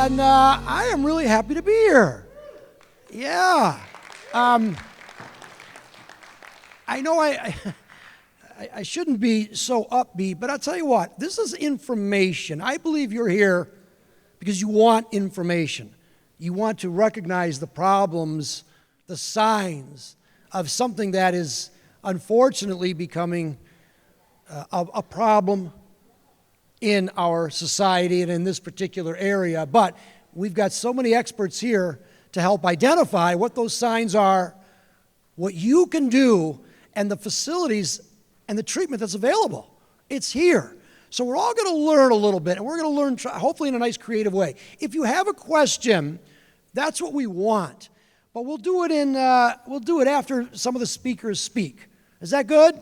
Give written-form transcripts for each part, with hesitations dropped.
And I am really happy to be here. Yeah. I know I shouldn't be so upbeat, but I'll tell you what, this is information. I believe you're here because you want information. You want to recognize the problems, the signs of something that is unfortunately becoming a problem in our society and in this particular area. But we've got so many experts here to help identify what those signs are, what you can do, and the facilities and the treatment that's available. It's here. So we're all going to learn a little bit, and we're going to learn hopefully in a nice creative way. If you have a question, that's what we want. But we'll do it after some of the speakers speak. Is that good?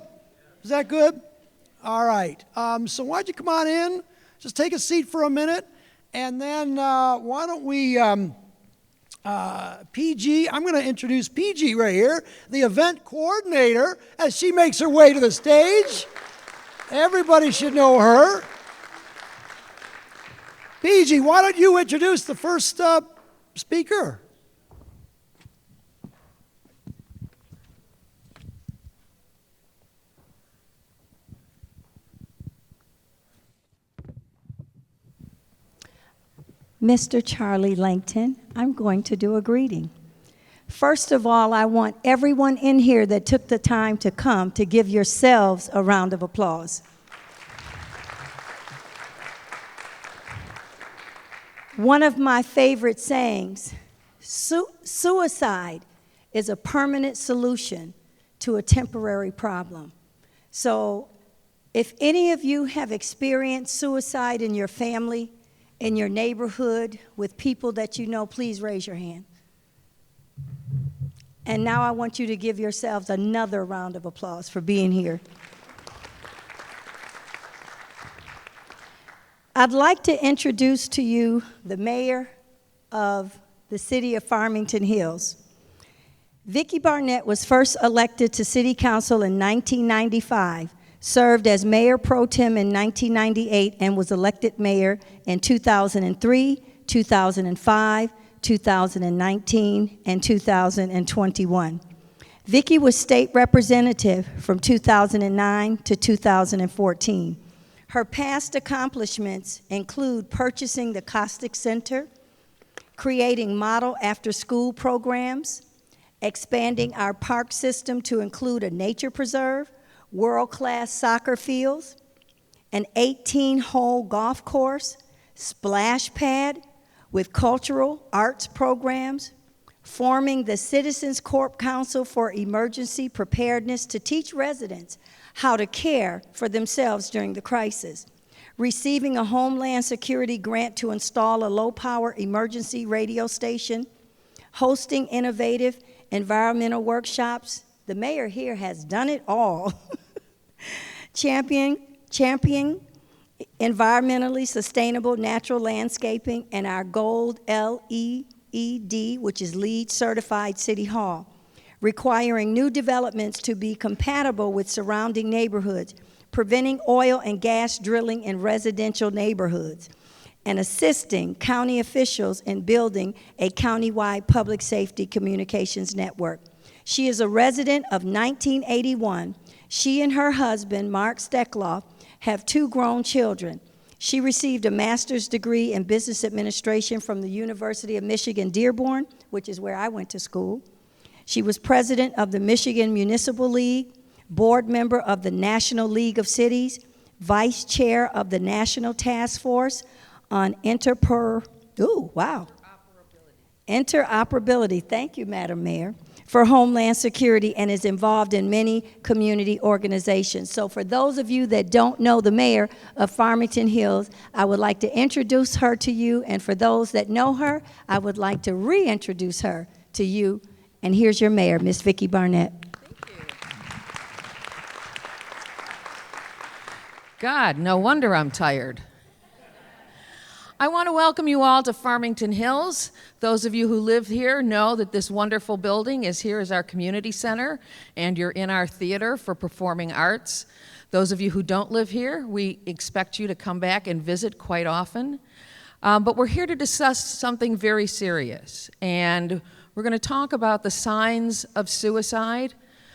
Is that good? All right. So why don't you come on in? Just take a seat for a minute, and then why don't we, PG, I'm going to introduce PG right here, the event coordinator, as she makes her way to the stage. Everybody should know her. PG, why don't you introduce the first speaker? Mr. Charlie Langton, I'm going to do a greeting. First of all, I want everyone in here that took the time to come to give yourselves a round of applause. One of my favorite sayings, suicide is a permanent solution to a temporary problem. So if any of you have experienced suicide in your family, in your neighborhood, with people that you know, please raise your hand. And now I want you to give yourselves another round of applause for being here. I'd like to introduce to you the mayor of the city of Farmington Hills. Vicki Barnett was first elected to city council in 1995, served as mayor pro tem in 1998, and was elected mayor in 2003, 2005, 2019, and 2021. Vicki was state representative from 2009 to 2014. Her past accomplishments include purchasing the Caustic Center, creating model after-school programs, expanding our park system to include a nature preserve, world-class soccer fields, an 18-hole golf course, splash pad with cultural arts programs, forming the Citizens Corp Council for Emergency Preparedness to teach residents how to care for themselves during the crisis, receiving a Homeland Security grant to install a low-power emergency radio station, hosting innovative environmental workshops. The mayor here has done it all. Championing environmentally sustainable natural landscaping, and our gold LEED, which is LEED certified City Hall, requiring new developments to be compatible with surrounding neighborhoods, preventing oil and gas drilling in residential neighborhoods, and assisting county officials in building a countywide public safety communications network. She is a resident of 1981. She and her husband, Mark Steckloff, have 2 grown children. She received a master's degree in business administration from the University of Michigan Dearborn, which is where I went to school. She was president of the Michigan Municipal League, board member of the National League of Cities, vice chair of the National Task Force on interoperability. Thank you, Madam Mayor, for Homeland Security, and is involved in many community organizations. So for those of you that don't know the mayor of Farmington Hills, I would like to introduce her to you, and for those that know her, I would like to reintroduce her to you. And here's your mayor, Miss Vicki Barnett. Thank you. God, no wonder I'm tired. I want to welcome you all to Farmington Hills. Those of you who live here know that this wonderful building is here as our community center, and you're in our theater for performing arts. Those of you who don't live here, we expect you to come back and visit quite often. But we're here to discuss something very serious, and we're going to talk about the signs of suicide,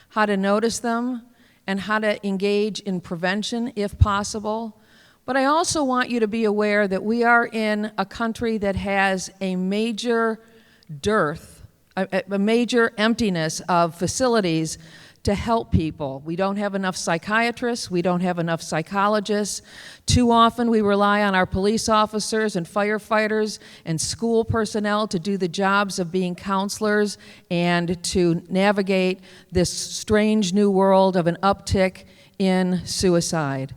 how to notice them, and how to engage in prevention if possible. But I also want you to be aware that we are in a country that has a major dearth, a major emptiness of facilities to help people. We don't have enough psychiatrists, we don't have enough psychologists. Too often we rely on our police officers and firefighters and school personnel to do the jobs of being counselors and to navigate this strange new world of an uptick in suicide.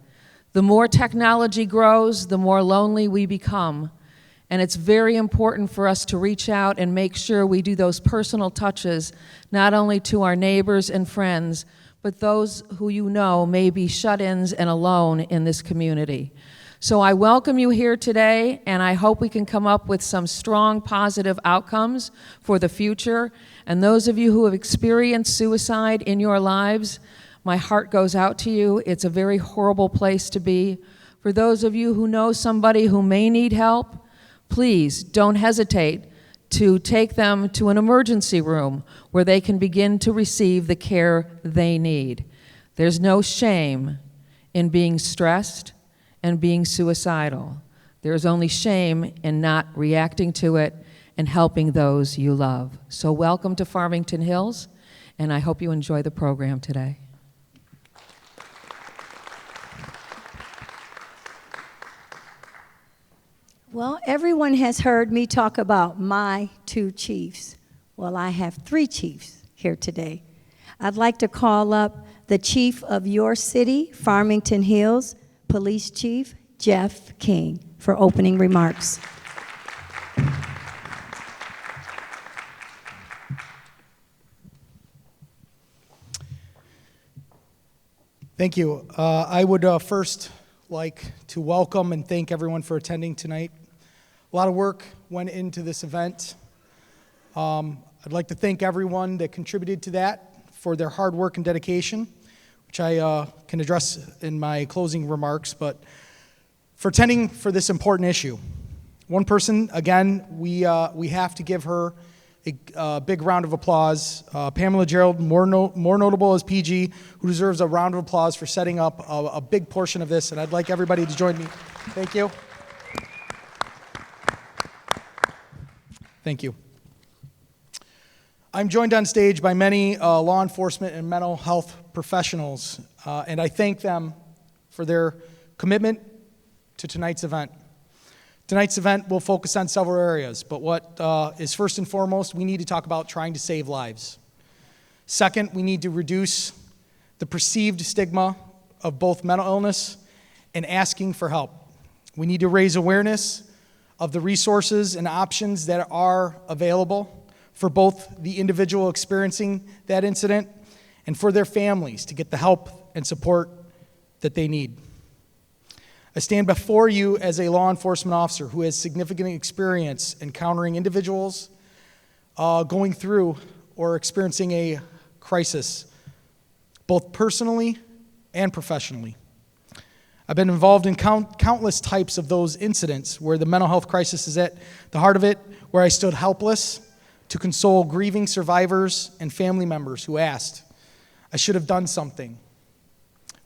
The more technology grows, the more lonely we become. And it's very important for us to reach out and make sure we do those personal touches, not only to our neighbors and friends, but those who you know may be shut-ins and alone in this community. So I welcome you here today, and I hope we can come up with some strong, positive outcomes for the future. And those of you who have experienced suicide in your lives, my heart goes out to you. It's a very horrible place to be. For those of you who know somebody who may need help, please don't hesitate to take them to an emergency room where they can begin to receive the care they need. There's no shame in being stressed and being suicidal. There's only shame in not reacting to it and helping those you love. So welcome to Farmington Hills, and I hope you enjoy the program today. Well, everyone has heard me talk about my two chiefs. Well, I have three chiefs here today. I'd like to call up the chief of your city, Farmington Hills, Police Chief Jeff King, for opening remarks. Thank you. I would first like to welcome and thank everyone for attending tonight. A lot of work went into this event. I'd like to thank everyone that contributed to that for their hard work and dedication, which I can address in my closing remarks, but for attending for this important issue. One person, again, we have to give her a big round of applause. Pamela Gerald, more notable as PG, who deserves a round of applause for setting up a big portion of this, and I'd like everybody to join me. Thank you. Thank you. I'm joined on stage by many law enforcement and mental health professionals, and I thank them for their commitment to tonight's event. Tonight's event will focus on several areas, but what is first and foremost, we need to talk about trying to save lives. Second, we need to reduce the perceived stigma of both mental illness and asking for help. We need to raise awareness of the resources and options that are available for both the individual experiencing that incident and for their families to get the help and support that they need. I stand before you as a law enforcement officer who has significant experience encountering individuals going through or experiencing a crisis, both personally and professionally. I've been involved in countless types of those incidents where the mental health crisis is at the heart of it, where I stood helpless to console grieving survivors and family members who asked, I should have done something.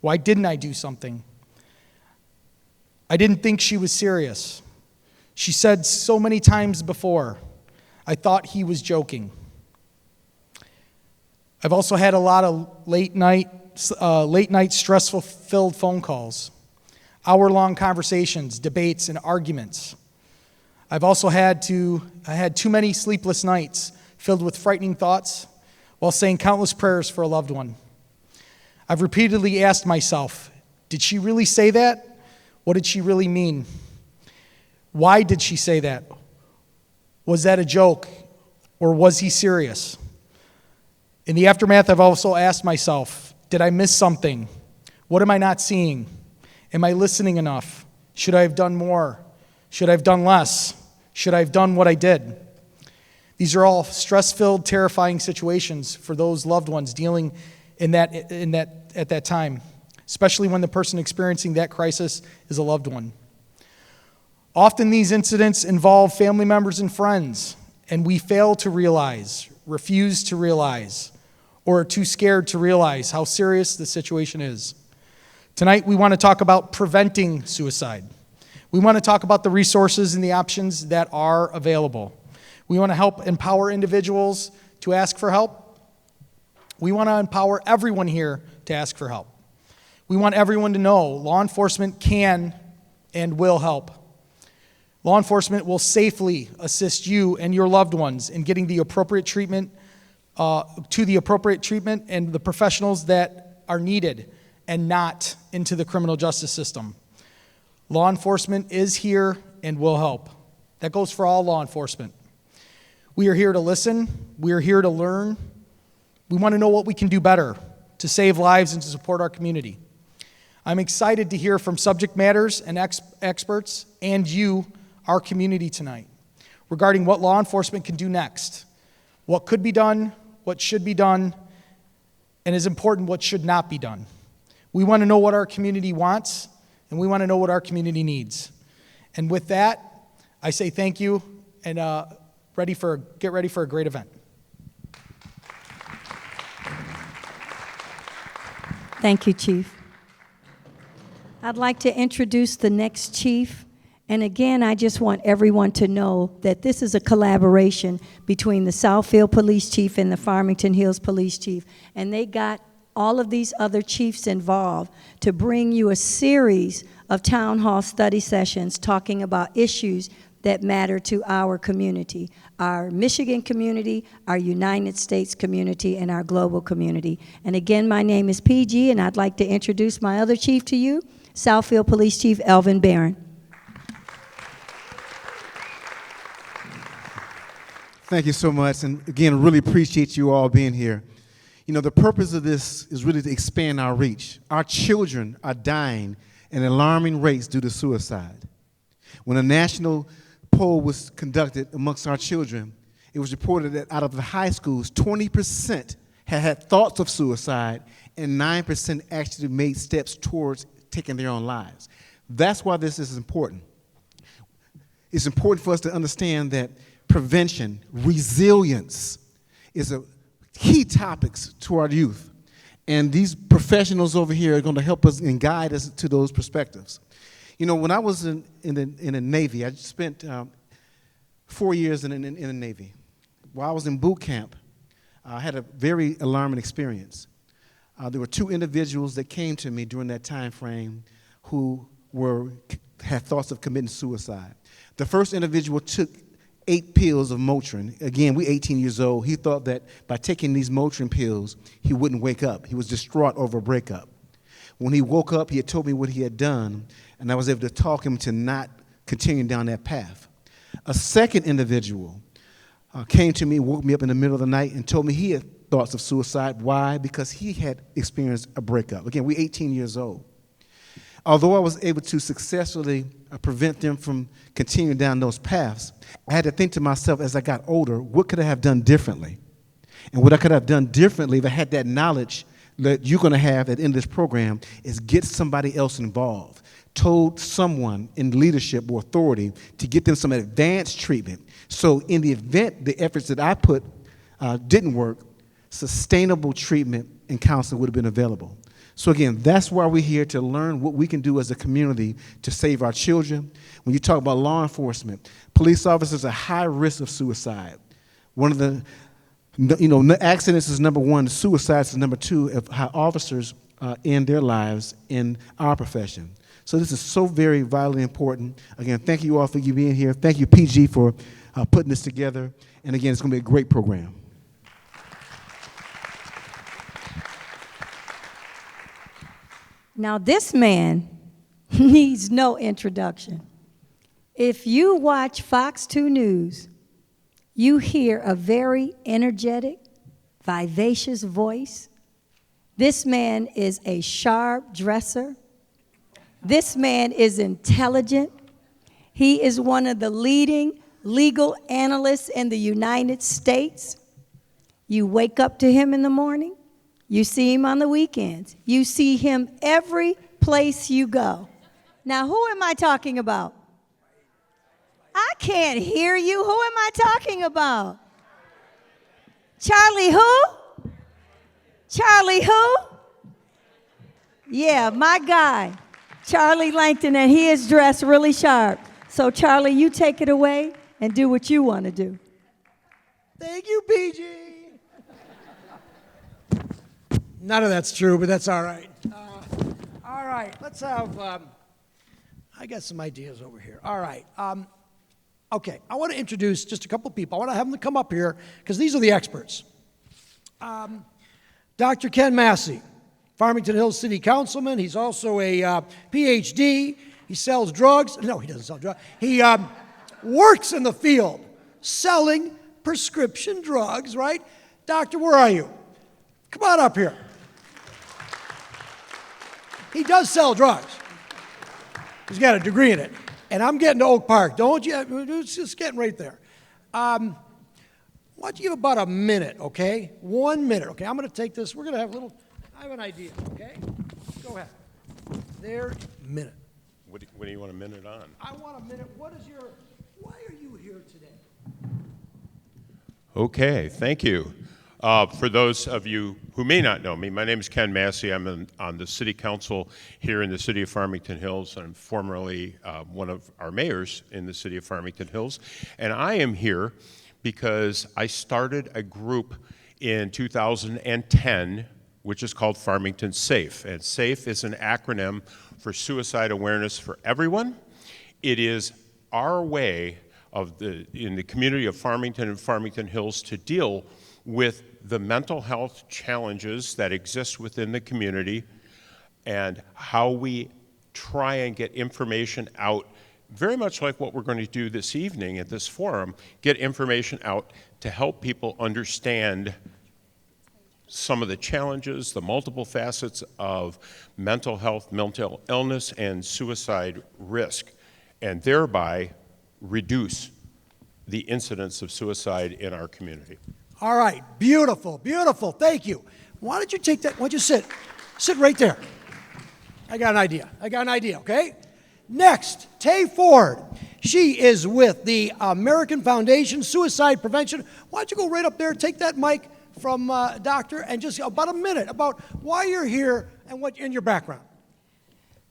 Why didn't I do something? I didn't think she was serious. She said so many times before, I thought he was joking. I've also had a lot of late night stressful-filled phone calls, hour-long conversations, debates, and arguments. I've also had too many sleepless nights filled with frightening thoughts while saying countless prayers for a loved one. I've repeatedly asked myself, did she really say that? What did she really mean? Why did she say that? Was that a joke, or was he serious? In the aftermath, I've also asked myself, did I miss something? What am I not seeing? Am I listening enough? Should I have done more? Should I have done less? Should I have done what I did? These are all stress-filled, terrifying situations for those loved ones dealing at that time, especially when the person experiencing that crisis is a loved one. Often these incidents involve family members and friends, and we fail to realize, refuse to realize, or are too scared to realize how serious the situation is. Tonight, we want to talk about preventing suicide. We want to talk about the resources and the options that are available. We want to help empower individuals to ask for help. We want to empower everyone here to ask for help. We want everyone to know law enforcement can and will help. Law enforcement will safely assist you and your loved ones in getting the appropriate treatment, to the appropriate treatment and the professionals that are needed, and not into the criminal justice system. Law enforcement is here and will help. That goes for all law enforcement. We are here to listen. We are here to learn. We want to know what we can do better to save lives and to support our community. I'm excited to hear from subject matters and experts and you, our community tonight, regarding what law enforcement can do next, what could be done, what should be done, and as important, what should not be done. We want to know what our community wants, and we want to know what our community needs. And with that, I say thank you, and get ready for a great event. Thank you, Chief. I'd like to introduce the next chief. And again, I just want everyone to know that this is a collaboration between the Southfield Police Chief and the Farmington Hills Police Chief. And they got all of these other chiefs involved to bring you a series of town hall study sessions talking about issues that matter to our community, our Michigan community, our United States community, and our global community. And again, my name is PG, and I'd like to introduce my other chief to you, Southfield Police Chief Elvin Barron. Thank you so much, and again, really appreciate you all being here. You know, the purpose of this is really to expand our reach. Our children are dying at alarming rates due to suicide. When a national poll was conducted amongst our children, it was reported that out of the high schools, 20% had thoughts of suicide, and 9% actually made steps towards taking their own lives. That's why this is important. It's important for us to understand that prevention, resilience is a key topics to our youth. And these professionals over here are going to help us and guide us to those perspectives. You know, when I was in the Navy, I spent 4 years in the Navy. While I was in boot camp, I had a very alarming experience. There were two individuals that came to me during that time frame who had thoughts of committing suicide. The first individual took 8 pills of Motrin. Again, we're 18 years old. He thought that by taking these Motrin pills, he wouldn't wake up. He was distraught over a breakup. When he woke up, he had told me what he had done, and I was able to talk him to not continue down that path. A second individual came to me, woke me up in the middle of the night, and told me he had thoughts of suicide. Why? Because he had experienced a breakup. Again, we're 18 years old. Although I was able to successfully prevent them from continuing down those paths, I had to think to myself as I got older, what could I have done differently? And what I could have done differently if I had that knowledge that you're going to have at the end of this program is get somebody else involved, told someone in leadership or authority to get them some advanced treatment. So in the event the efforts that I put didn't work, sustainable treatment and counseling would have been available. So again, that's why we're here, to learn what we can do as a community to save our children. When you talk about law enforcement, police officers are high risk of suicide. One of the, accidents is number one, suicides is number two of how officers end their lives in our profession. So this is so very vitally important. Again, thank you all for you being here. Thank you, PG, for putting this together. And again, it's going to be a great program. Now, this man needs no introduction. If you watch Fox 2 News, you hear a very energetic, vivacious voice. This man is a sharp dresser. This man is intelligent. He is one of the leading legal analysts in the United States. You wake up to him in the morning. You see him on the weekends. You see him every place you go. Now, who am I talking about? can't hear you. Who am I talking about? Charlie who? Charlie who? Yeah, my guy, Charlie Langton, and he is dressed really sharp. So, Charlie, you take it away and do what you want to do. Thank you, PG. None of that's true, but that's all right. All right, let's have, I got some ideas over here. All right. Okay, I want to introduce just a couple people. I want to have them come up here because these are the experts. Dr. Ken Massey, Farmington Hills City Councilman. He's also a PhD. He sells drugs. No, he doesn't sell drugs. He works in the field selling prescription drugs, right? Doctor, where are you? Come on up here. He does sell drugs. He's got a degree in it. And I'm getting to Oak Park. Don't you? It's just getting right there. Why don't you give about a minute, okay? 1 minute, okay? I'm going to take this. We're going to have a little, I have an idea, okay? Go ahead. There, minute. What do you want a minute on? I want a minute. Why are you here today? Okay, thank you. For those of you who may not know me, my name is Ken Massey. I'm on the City Council here in the City of Farmington Hills. I'm formerly one of our mayors in the City of Farmington Hills. And I am here because I started a group in 2010, which is called Farmington SAFE. And SAFE is an acronym for Suicide Awareness for Everyone. It is our way in the community of Farmington and Farmington Hills to deal with the mental health challenges that exist within the community and how we try and get information out, very much like what we're going to do this evening at this forum, get information out to help people understand some of the challenges, the multiple facets of mental health, mental illness, and suicide risk, and thereby reduce the incidence of suicide in our community. All right, beautiful, beautiful. Thank you. Why don't you take that? Why don't you sit? Sit right there. I got an idea, okay? Next, Tay Ford. She is with the American Foundation Suicide Prevention. Why don't you go right up there, take that mic from Doctor, and just about a minute about why you're here and what in your background.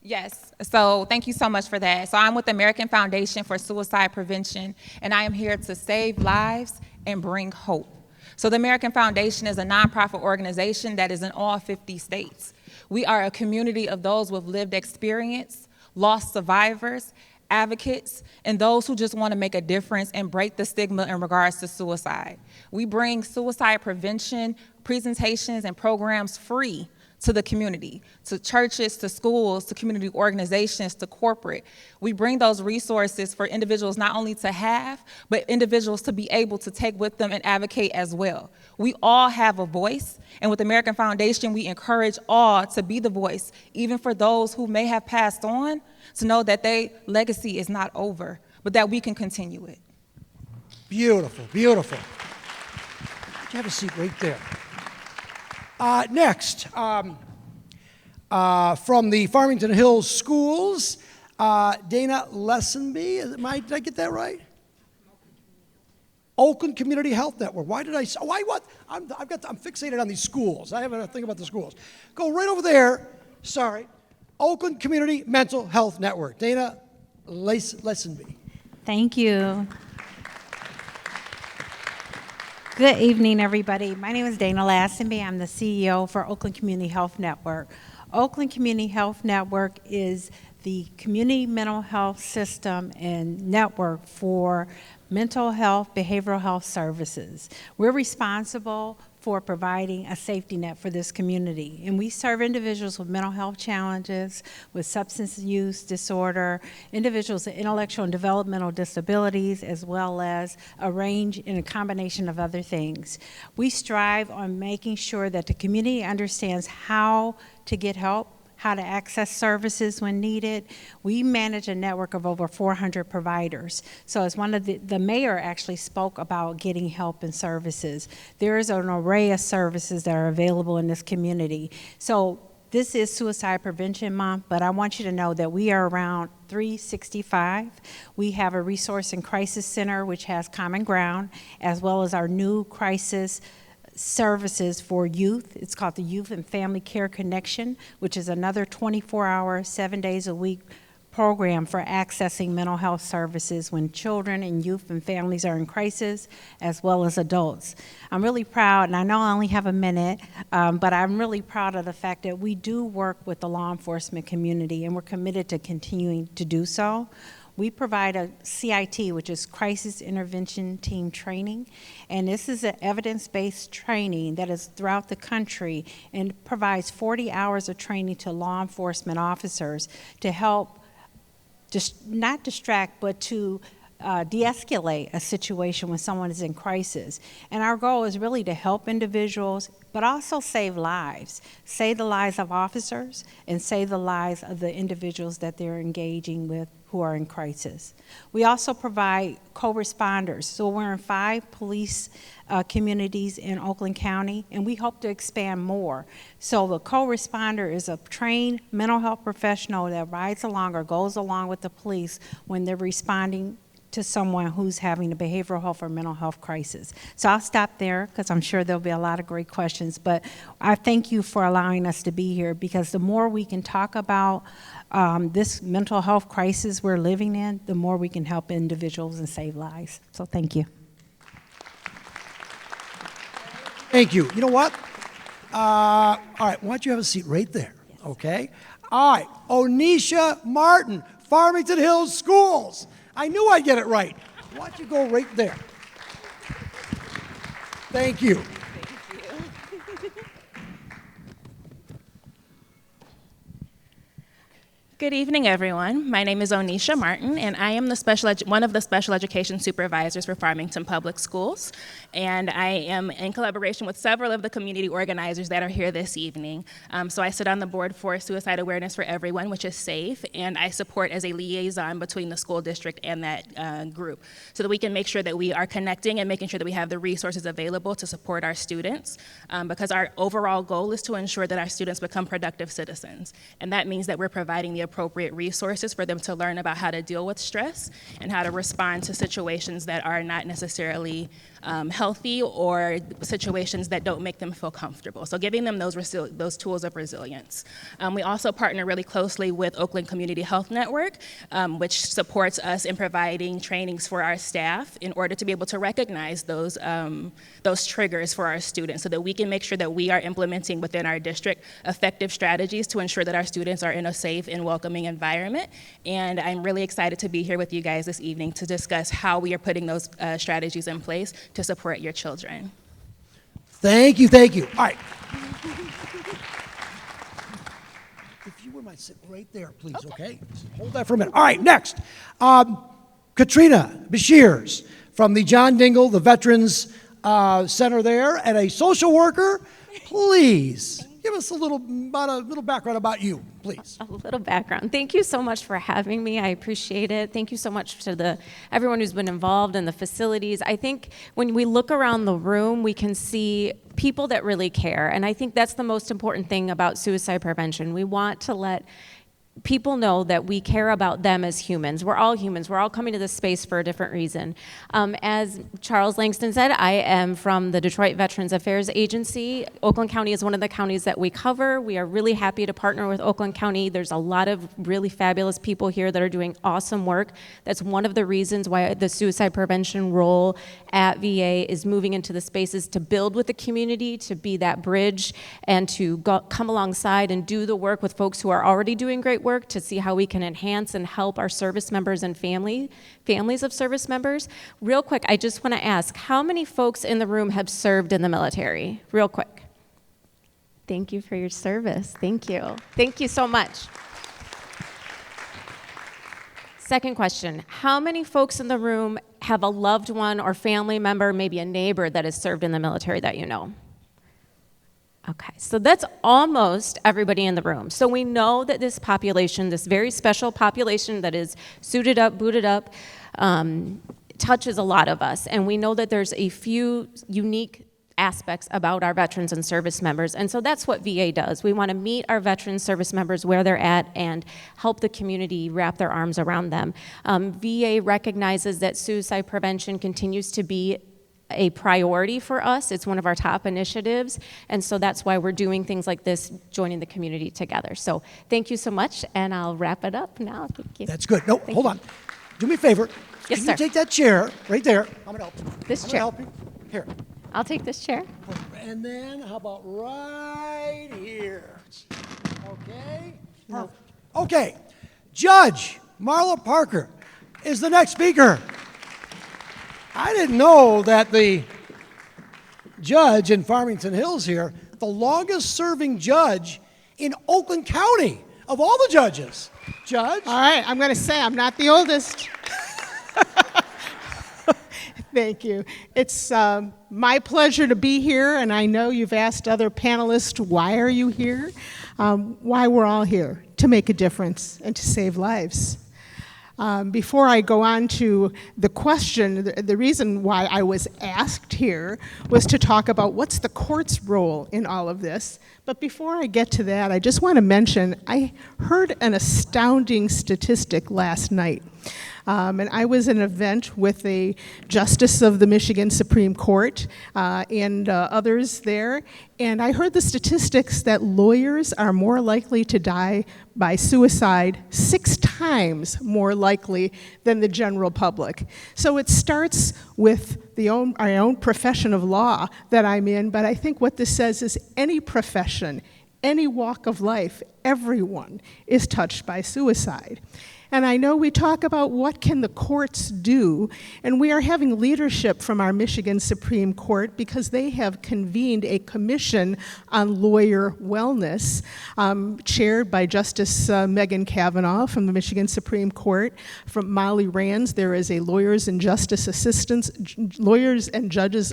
Yes, so thank you so much for that. So I'm with the American Foundation for Suicide Prevention, and I am here to save lives and bring hope. So the American Foundation is a nonprofit organization that is in all 50 states. We are a community of those with lived experience, lost survivors, advocates, and those who just want to make a difference and break the stigma in regards to suicide. We bring suicide prevention presentations and programs free to the community, to churches, to schools, to community organizations, to corporate. We bring those resources for individuals not only to have, but individuals to be able to take with them and advocate as well. We all have a voice, and with American Foundation, we encourage all to be the voice, even for those who may have passed on, to know that their legacy is not over, but that we can continue it. Beautiful, beautiful. You have a seat right there. Next, from the Farmington Hills Schools, Dana Lessenby. Did I get that right? Oakland Community Health Network. Why did I say? Why what? I'm fixated on these schools. I have a thing about the schools. Go right over there. Sorry, Oakland Community Mental Health Network. Dana Lessenby. Thank you. Good evening, everybody. My name is Dana Lassenby. I'm the CEO for Oakland Community Health Network. Oakland Community Health Network is the community mental health system and network for mental health, behavioral health services. We're responsible for providing a safety net for this community. And we serve individuals with mental health challenges, with substance use disorder, individuals with intellectual and developmental disabilities, as well as a range and a combination of other things. We strive on making sure that the community understands how to get help, how to access services when needed. We manage a network of over 400 providers. So as one of the mayor actually spoke about getting help and services, there is an array of services that are available in this community. So This is Suicide Prevention Month, but I want you to know that we are around 365. We have a resource and crisis center which has Common Ground, as well as our new crisis services for youth. It's called the Youth and Family Care Connection, which is another 24-hour, 7 days a week program for accessing mental health services when children and youth and families are in crisis, as well as adults. I'm really proud, and I know I only have a minute, but I'm really proud of the fact that we do work with the law enforcement community, and we're committed to continuing to do so. We provide a CIT, which is Crisis Intervention Team Training, and this is an evidence-based training that is throughout the country and provides 40 hours of training to law enforcement officers to help not distract, but to de-escalate a situation when someone is in crisis. And our goal is really to help individuals, but also save lives. Save the lives of officers and save the lives of the individuals that they're engaging with who are in crisis. We also provide co-responders. So we're in 5 police communities in Oakland County, and we hope to expand more. So the co-responder is a trained mental health professional that rides along or goes along with the police when they're responding to someone who's having a behavioral health or mental health crisis. So I'll stop there because I'm sure there'll be a lot of great questions, but I thank you for allowing us to be here, because the more we can talk about this mental health crisis we're living in, the more we can help individuals and save lives. So thank you. Thank you. You know what? All right, why don't you have a seat right there, okay? All right, Onisha Martin, Farmington Hills Schools. I knew I'd get it right. Why don't you go right there? Thank you. Good evening, everyone. My name is Onisha Martin, and I am one of the special education supervisors for Farmington Public Schools. And I am in collaboration with several of the community organizers that are here this evening. So I sit on the board for Suicide Awareness for Everyone, which is SAFE, and I support as a liaison between the school district and that group, so that we can make sure that we are connecting and making sure that we have the resources available to support our students, because our overall goal is to ensure that our students become productive citizens. And that means that we're providing the appropriate resources for them to learn about how to deal with stress and how to respond to situations that are not necessarily healthy, or situations that don't make them feel comfortable. So giving them those tools of resilience. We also partner really closely with Oakland Community Health Network, which supports us in providing trainings for our staff in order to be able to recognize those triggers for our students, so that we can make sure that we are implementing within our district effective strategies to ensure that our students are in a safe and welcoming environment. And I'm really excited to be here with you guys this evening to discuss how we are putting those strategies in place to support your children. Thank you, thank you. All right. If you wouldn't mind sitting right there, please, okay? Hold that for a minute. All right, next. Katrina Bashirs from the John Dingle, the Veterans Center there, and a social worker. Please give us a little background about you, please. A little background. Thank you so much for having me. I appreciate it. Thank you so much to everyone who's been involved in the facilities. I think when we look around the room, we can see people that really care. And I think that's the most important thing about suicide prevention. We want to let people know that we care about them as humans. We're all humans. We're all coming to this space for a different reason. As Charles Langston said, I am from the Detroit Veterans Affairs Agency. Oakland County is one of the counties that we cover. We are really happy to partner with Oakland County. There's a lot of really fabulous people here that are doing awesome work. That's one of the reasons why the suicide prevention role at VA is moving into the spaces to build with the community, to be that bridge, and to come alongside and do the work with folks who are already doing great work, to see how we can enhance and help our service members and families of service members. Real quick, I just want to ask, how many folks in the room have served in the military? Real quick. Thank you for your service. Thank you. Thank you so much. Second question, how many folks in the room have a loved one or family member, maybe a neighbor that has served in the military that you know? Okay, so that's almost everybody in the room. So we know that this population, this very special population that is suited up, booted up, touches a lot of us. And we know that there's a few unique aspects about our veterans and service members. And so that's what VA does. We want to meet our veterans service members where they're at and help the community wrap their arms around them. VA recognizes that suicide prevention continues to be a priority for us. It's one of our top initiatives, and so that's why we're doing things like this, joining the community together. So thank you so much, and I'll wrap it up now. Thank you. That's good. No, hold on. Do me a favor. Yes, Can sir. you take that chair right there? I'm going to help you. This I'm chair. going to help you. Here. I'll take this chair. And then how about right here? Okay? No. Okay. Judge Marla Parker is the next speaker. I didn't know that the judge in Farmington Hills here, the longest serving judge in Oakland County of all the judges. Judge? All right, I'm going to say I'm not the oldest. Thank you. It's my pleasure to be here, and I know you've asked other panelists, why are you here? Why we're all here, to make a difference and to save lives. Before I go on to the question, the reason why I was asked here was to talk about what's the court's role in all of this. But before I get to that, I just want to mention, I heard an astounding statistic last night. And I was at an event with a justice of the Michigan Supreme Court and others there, and I heard the statistics that lawyers are more likely to die by suicide 6 times more likely than the general public. So it starts with our own profession of law that I'm in, but I think what this says is any profession, any walk of life, everyone is touched by suicide. And I know we talk about what can the courts do, and we are having leadership from our Michigan Supreme Court because they have convened a commission on lawyer wellness, chaired by Justice Megan Kavanaugh from the Michigan Supreme Court. From Molly Rands, there is a Lawyers and Judges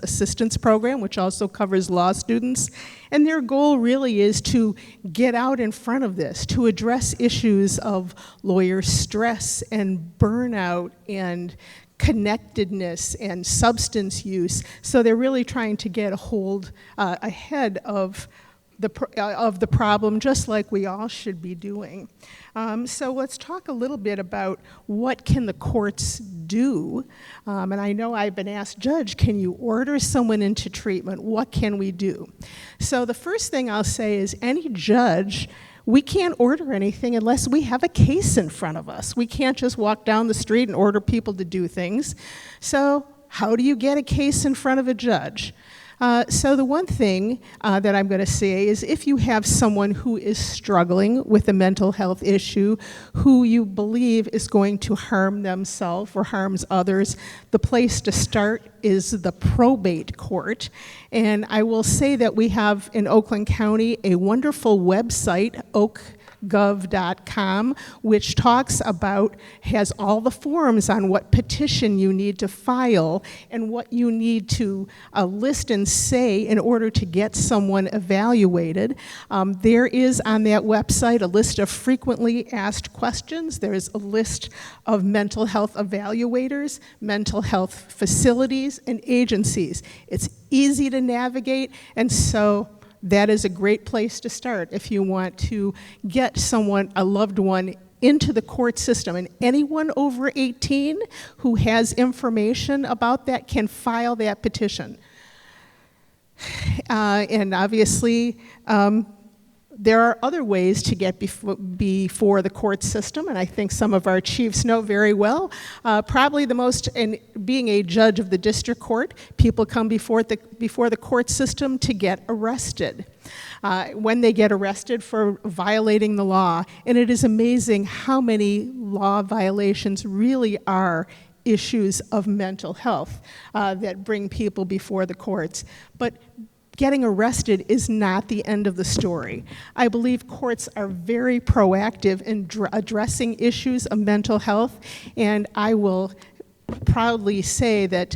Assistance Program, which also covers law students. And their goal really is to get out in front of this, to address issues of lawyer stress and burnout and connectedness and substance use. So they're really trying to get a hold ahead of the problem, just like we all should be doing. So let's talk a little bit about what can the courts do. And I know I've been asked, Judge, can you order someone into treatment? What can we do? So the first thing I'll say is any judge, we can't order anything unless we have a case in front of us. We can't just walk down the street and order people to do things. So how do you get a case in front of a judge? So the one thing that I'm going to say is if you have someone who is struggling with a mental health issue, who you believe is going to harm themselves or harms others, the place to start is the probate court. And I will say that we have in Oakland County a wonderful website, gov.com, which has all the forms on what petition you need to file and what you need to list and say in order to get someone evaluated. There is on that website a list of frequently asked questions. There is a list of mental health evaluators, mental health facilities, and agencies. It's easy to navigate, and so that is a great place to start if you want to get a loved one, into the court system. And anyone over 18 who has information about that can file that petition. And obviously, there are other ways to get before the court system, and I think some of our chiefs know very well. Probably the most, and being a judge of the district court, people come before the court system to get arrested. When they get arrested for violating the law, and it is amazing how many law violations really are issues of mental health that bring people before the courts. But getting arrested is not the end of the story. I believe courts are very proactive in addressing issues of mental health, and I will proudly say that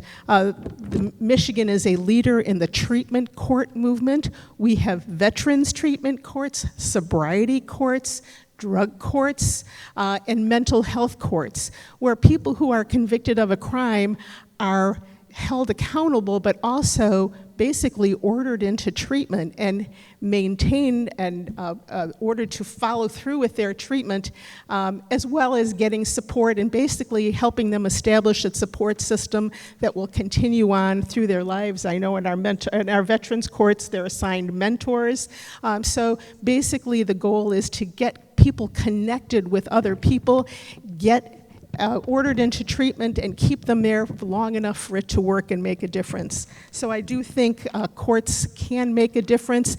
Michigan is a leader in the treatment court movement. We have veterans treatment courts, sobriety courts, drug courts, and mental health courts, where people who are convicted of a crime are held accountable, but also basically ordered into treatment and maintained and ordered to follow through with their treatment, as well as getting support and basically helping them establish a support system that will continue on through their lives. I know in our veterans courts, they're assigned mentors. So basically the goal is to get people connected with other people, get ordered into treatment, and keep them there long enough for it to work and make a difference. So I do think courts can make a difference.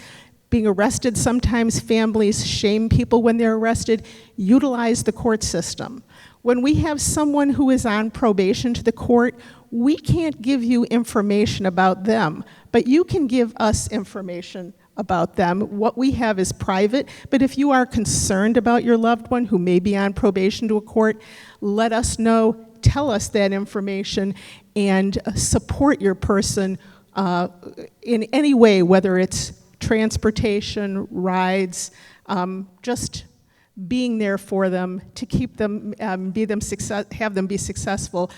Being arrested, sometimes families shame people when they're arrested. Utilize the court system. When we have someone who is on probation to the court, we can't give you information about them, but you can give us information about them. What we have is private, but if you are concerned about your loved one who may be on probation to a court, let us know, tell us that information, and support your person in any way, whether it's transportation, rides, just being there for them to keep them, have them be successful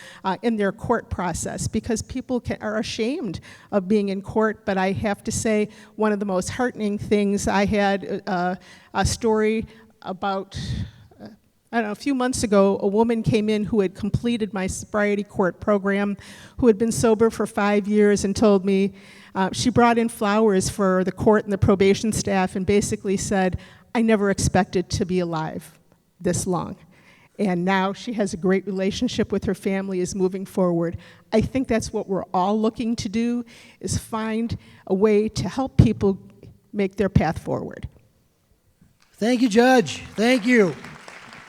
in their court process, because people are ashamed of being in court. But I have to say, one of the most heartening things, I had a story about, I don't know, a few months ago, a woman came in who had completed my sobriety court program, who had been sober for 5 years, and told me, she brought in flowers for the court and the probation staff and basically said, I never expected to be alive this long. And now she has a great relationship with her family, is moving forward. I think that's what we're all looking to do, is find a way to help people make their path forward. Thank you, Judge. Thank you.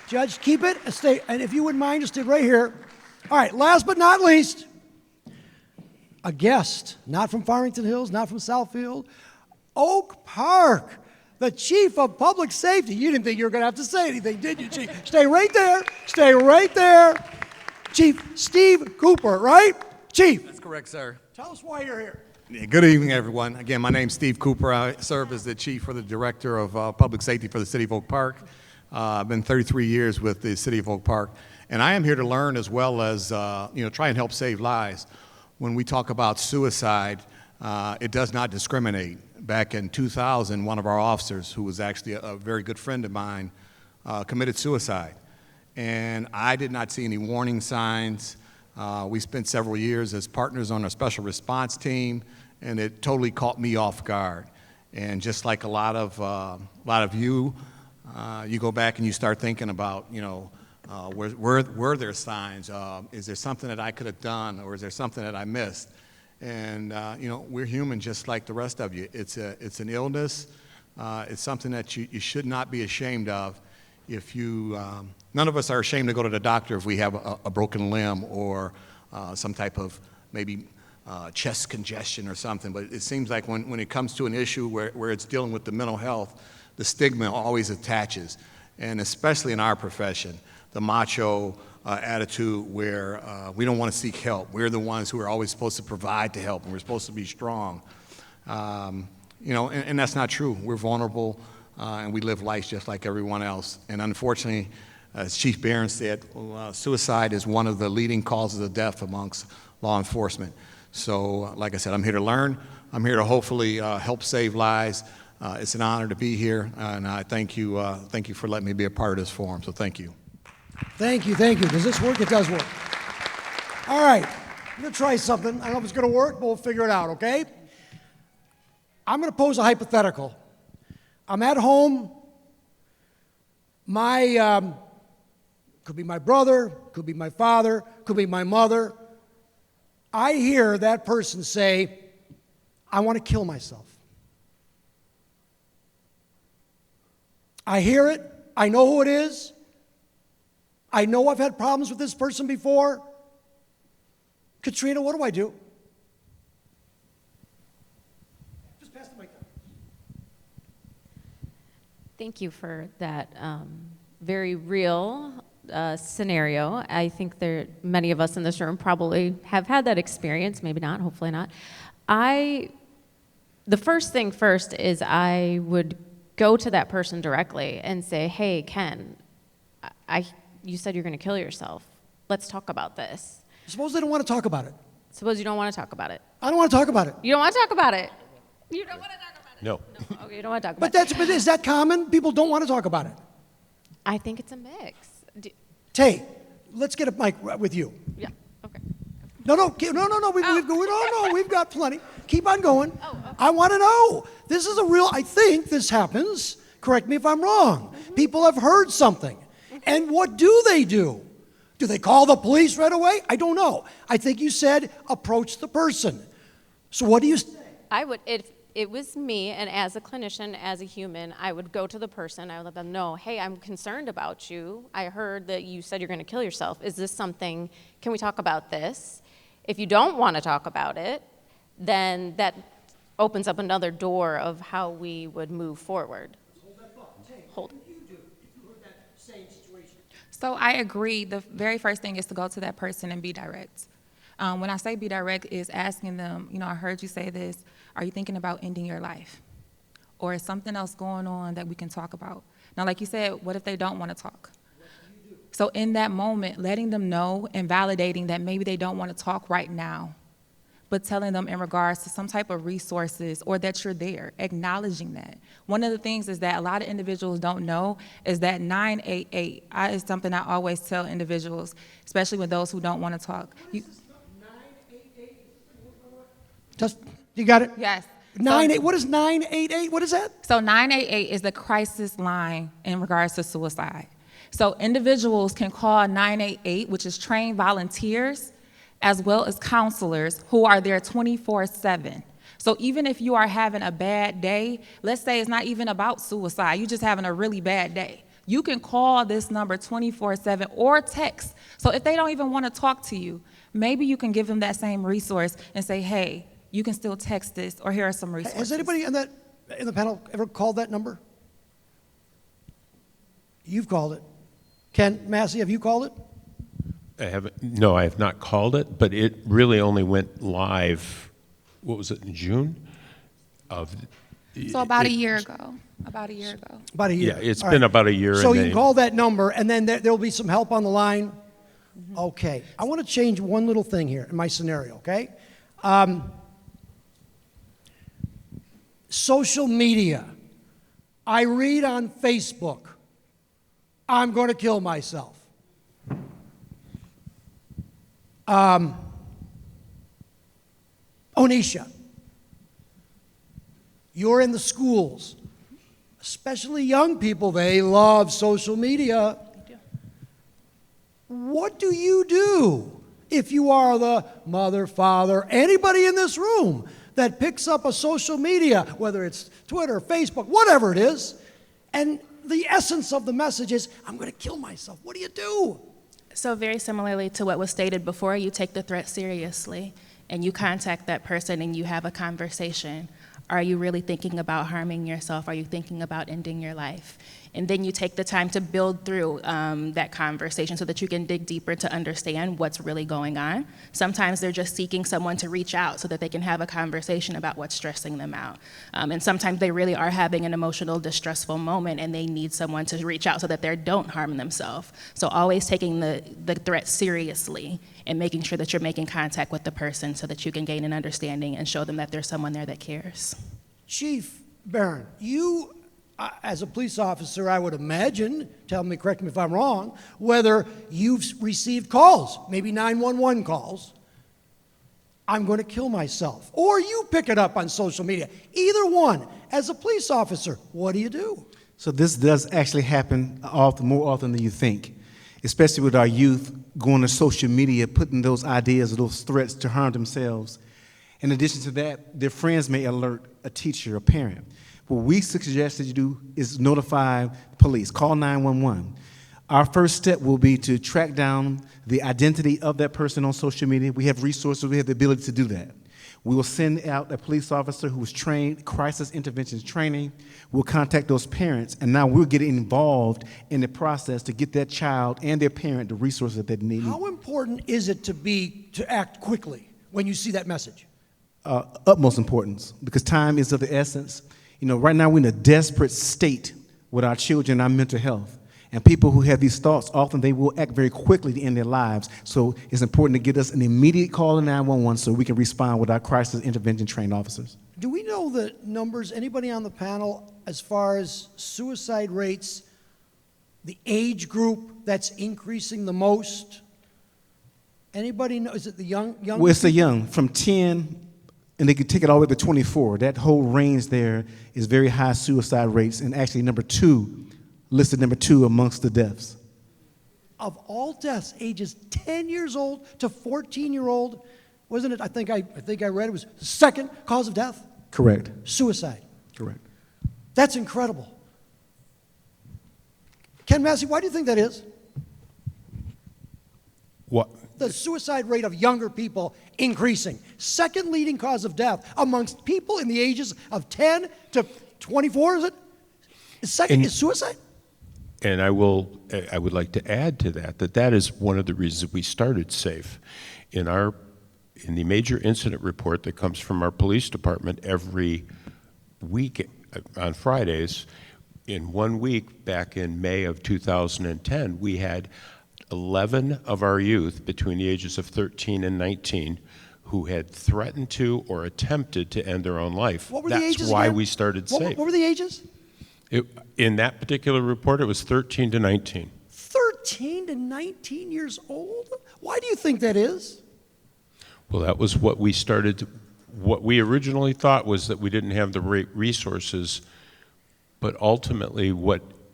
Judge, keep it, stay, and if you wouldn't mind, just stay right here. All right, last but not least, a guest, not from Farmington Hills, not from Southfield, Oak Park. The Chief of Public Safety. You didn't think you were going to have to say anything, did you, Chief? Stay right there. Stay right there. Chief Steve Cooper, right? Chief. That's correct, sir. Tell us why you're here. Yeah, good evening, everyone. Again, my name's Steve Cooper. I serve as the Chief for the Director of Public Safety for the City of Oak Park. I've been 33 years with the City of Oak Park. And I am here to learn as well as try and help save lives. When we talk about suicide, it does not discriminate. Back in 2000, one of our officers, who was actually a very good friend of mine, committed suicide. And I did not see any warning signs. We spent several years as partners on a special response team, and it totally caught me off guard. And just like a lot of you, you go back and you start thinking about, were there signs? Is there something that I could have done, or is there something that I missed? And we're human just like the rest of you. It's an illness. It's something that you should not be ashamed of. If you, none of us are ashamed to go to the doctor if we have a broken limb or some type of maybe chest congestion or something. But it seems like when it comes to an issue where it's dealing with the mental health, the stigma always attaches. And especially in our profession, the macho attitude where we don't want to seek help. We're the ones who are always supposed to provide to help, and we're supposed to be strong. And that's not true. We're vulnerable, and we live life just like everyone else. And unfortunately, as Chief Barron said, suicide is one of the leading causes of death amongst law enforcement. So, like I said, I'm here to learn. I'm here to hopefully help save lives. It's an honor to be here, and I thank you for letting me be a part of this forum. So thank you. Thank you, thank you. Does this work? It does work. All right, I'm going to try something. I don't know if it's going to work, but we'll figure it out, okay? I'm going to pose a hypothetical. I'm at home. Could be my brother, could be my father, could be my mother. I hear that person say, I want to kill myself. I hear it. I know who it is. I know I've had problems with this person before. Katrina, what do I do? Just pass the mic down. Thank you for that very real scenario. I think many of us in this room probably have had that experience, maybe not, hopefully not. The first thing first is I would go to that person directly and say, hey, Ken, you said you're going to kill yourself. Let's talk about this. Suppose they don't want to talk about it. Suppose you don't want to talk about it. I don't want to talk about it. You don't want to talk about it? You don't want to talk about it? No. No. Okay, you don't want to talk about But is that common? People don't want to talk about it. I think it's a mix. Tay, let's get a mic with you. Yeah, okay. No. We've got plenty. Keep on going. I want to know. This is I think this happens. Correct me if I'm wrong. People have heard something. And what do they do? Do they call the police right away? I don't know. I think you said approach the person. So what do you say? I would, if it was me, and as a clinician, as a human, I would go to the person, I would let them know, hey, I'm concerned about you. I heard that you said you're going to kill yourself. Is this something, can we talk about this? If you don't want to talk about it, then that opens up another door of how we would move forward. Hold that thought. Tay, Hold. what would you do if you heard that same situation? So I agree. The very first thing is to go to that person and be direct. When I say be direct is asking them, I heard you say this. Are you thinking about ending your life? Or is something else going on that we can talk about? Now, like you said, what if they don't want to talk? So in that moment, letting them know and validating that maybe they don't want to talk right now, but telling them in regards to some type of resources or that you're there, acknowledging that. One of the things is that a lot of individuals don't know is that 988 is something I always tell individuals, especially with those who don't want to talk. You got it? Yes. What is 988? What is that? So 988 is the crisis line in regards to suicide. So individuals can call 988, which is trained volunteers, as well as counselors who are there 24/7. So even if you are having a bad day, let's say it's not even about suicide, you're just having a really bad day, you can call this number 24/7 or text. So if they don't even want to talk to you, maybe you can give them that same resource and say, hey, you can still text this, or here are some resources. Has anybody in the panel ever called that number? You've called it. Ken Massey, have you called it? No, I have not called it, but it really only went live, what was it, in June? So about a year ago. About a year. Yeah, it's been about a year. So you can call that number, and then there'll be some help on the line. Mm-hmm. Okay. I want to change one little thing here in my scenario, okay? Social media. I read on Facebook, I'm going to kill myself. Onisha, you're in the schools, especially young people, they love social media. What do you do if you are the mother, father, anybody in this room that picks up a social media, whether it's Twitter, Facebook, whatever it is, and the essence of the message is, I'm going to kill myself. What do you do? So very similarly to what was stated before, you take the threat seriously and you contact that person and you have a conversation. Are you really thinking about harming yourself? Are you thinking about ending your life? And then you take the time to build through that conversation so that you can dig deeper to understand what's really going on. Sometimes they're just seeking someone to reach out so that they can have a conversation about what's stressing them out. And sometimes they really are having an emotional, distressful moment and they need someone to reach out so that they don't harm themselves. So always taking the threat seriously and making sure that you're making contact with the person so that you can gain an understanding and show them that there's someone there that cares. Chief Barron, you, as a police officer, I would imagine, correct me if I'm wrong, whether you've received calls, maybe 911 calls, I'm going to kill myself, or you pick it up on social media. Either one. As a police officer, what do you do? So this does actually happen more often than you think, especially with our youth going to social media, putting those ideas or those threats to harm themselves. In addition to that, their friends may alert a teacher, a parent. What we suggest that you do is notify the police, call 911. Our first step will be to track down the identity of that person on social media. We have resources, we have the ability to do that. We will send out a police officer who is trained, crisis interventions training. We'll contact those parents, and now we'll get involved in the process to get that child and their parent the resources that they need. How important is it to act quickly when you see that message? Utmost importance, because time is of the essence. You know, right now we're in a desperate state with our children, our mental health. And people who have these thoughts, often they will act very quickly to end their lives. So it's important to get us an immediate call to 911 so we can respond with our crisis intervention trained officers. Do we know the numbers, anybody on the panel, as far as suicide rates, the age group that's increasing the most? Anybody know? Is it the young? Well, it's the young, from 10, and they could take it all the way to 24. That whole range there is very high suicide rates, and actually listed number two amongst the deaths. Of all deaths, ages 10 years old to 14-year-old, wasn't it? I think I read it was the second cause of death. Correct. Suicide. Correct. That's incredible. Ken Massey, why do you think that is? What? The suicide rate of younger people increasing. Second leading cause of death amongst people in the ages of 10 to 24, is it? Second is suicide? And I would like to add to that is one of the reasons we started SAFE. In the major incident report that comes from our police department every week on Fridays, in 1 week back in May of 2010, we had 11 of our youth between the ages of 13 and 19 who had threatened to or attempted to end their own life. What were the ages? That's why again? we started SAFE. What were the ages? In that particular report, it was 13 to 19. 13 to 19 years old? Why do you think that is? Well, that was what we started. What we originally thought was that we didn't have the resources, but ultimately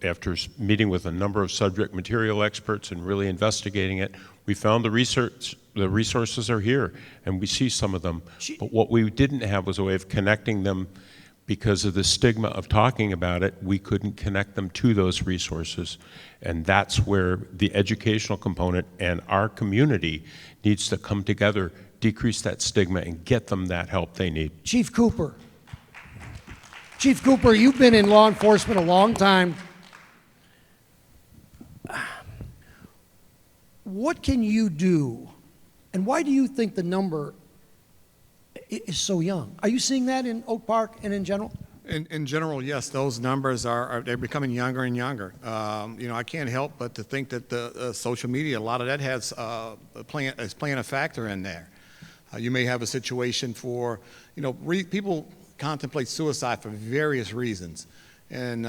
after meeting with a number of subject material experts and really investigating it, we found the resources are here, and we see some of them. But what we didn't have was a way of connecting them. Because of the stigma of talking about it, we couldn't connect them to those resources. And that's where the educational component and our community needs to come together, decrease that stigma, and get them that help they need. Chief Cooper. Chief Cooper, you've been in law enforcement a long time. What can you do, and why do you think the number is so young? Are you seeing that in Oak Park and in general? In general, yes, those numbers they're becoming younger and younger. I can't help but to think that the social media, a lot of that is playing a factor in there. You may have a situation for, people contemplate suicide for various reasons. And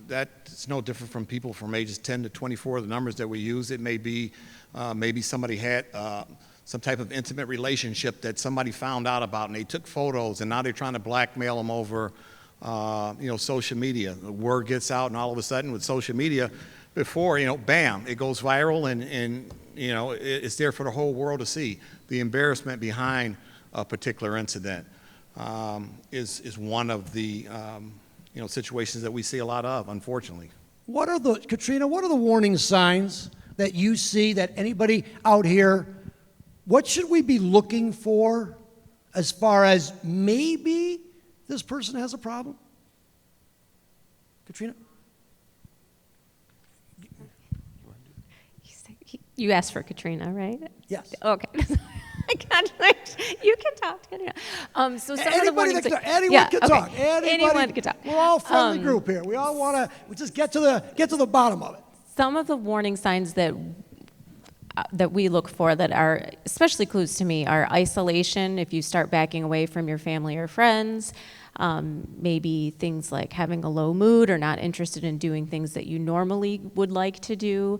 that's no different from people from ages 10 to 24, the numbers that we use. It may be maybe somebody had some type of intimate relationship that somebody found out about, and they took photos, and now they're trying to blackmail them over, social media. The word gets out, and all of a sudden with social media, before, bam, it goes viral, and it's there for the whole world to see. The embarrassment behind a particular incident is one of the situations that we see a lot of, unfortunately. Katrina, what are the warning signs that you see that anybody out here, what should we be looking for as far as maybe this person has a problem? Katrina? You asked for Katrina, right? Yes. Okay. You can talk. So some Anybody of the warning anyone can talk. Anyone can talk. We're all a friendly group here. We all want to just get to the bottom of it. Some of the warning signs that we look for that are especially clues to me are isolation. If you start backing away from your family or friends, maybe things like having a low mood or not interested in doing things that you normally would like to do.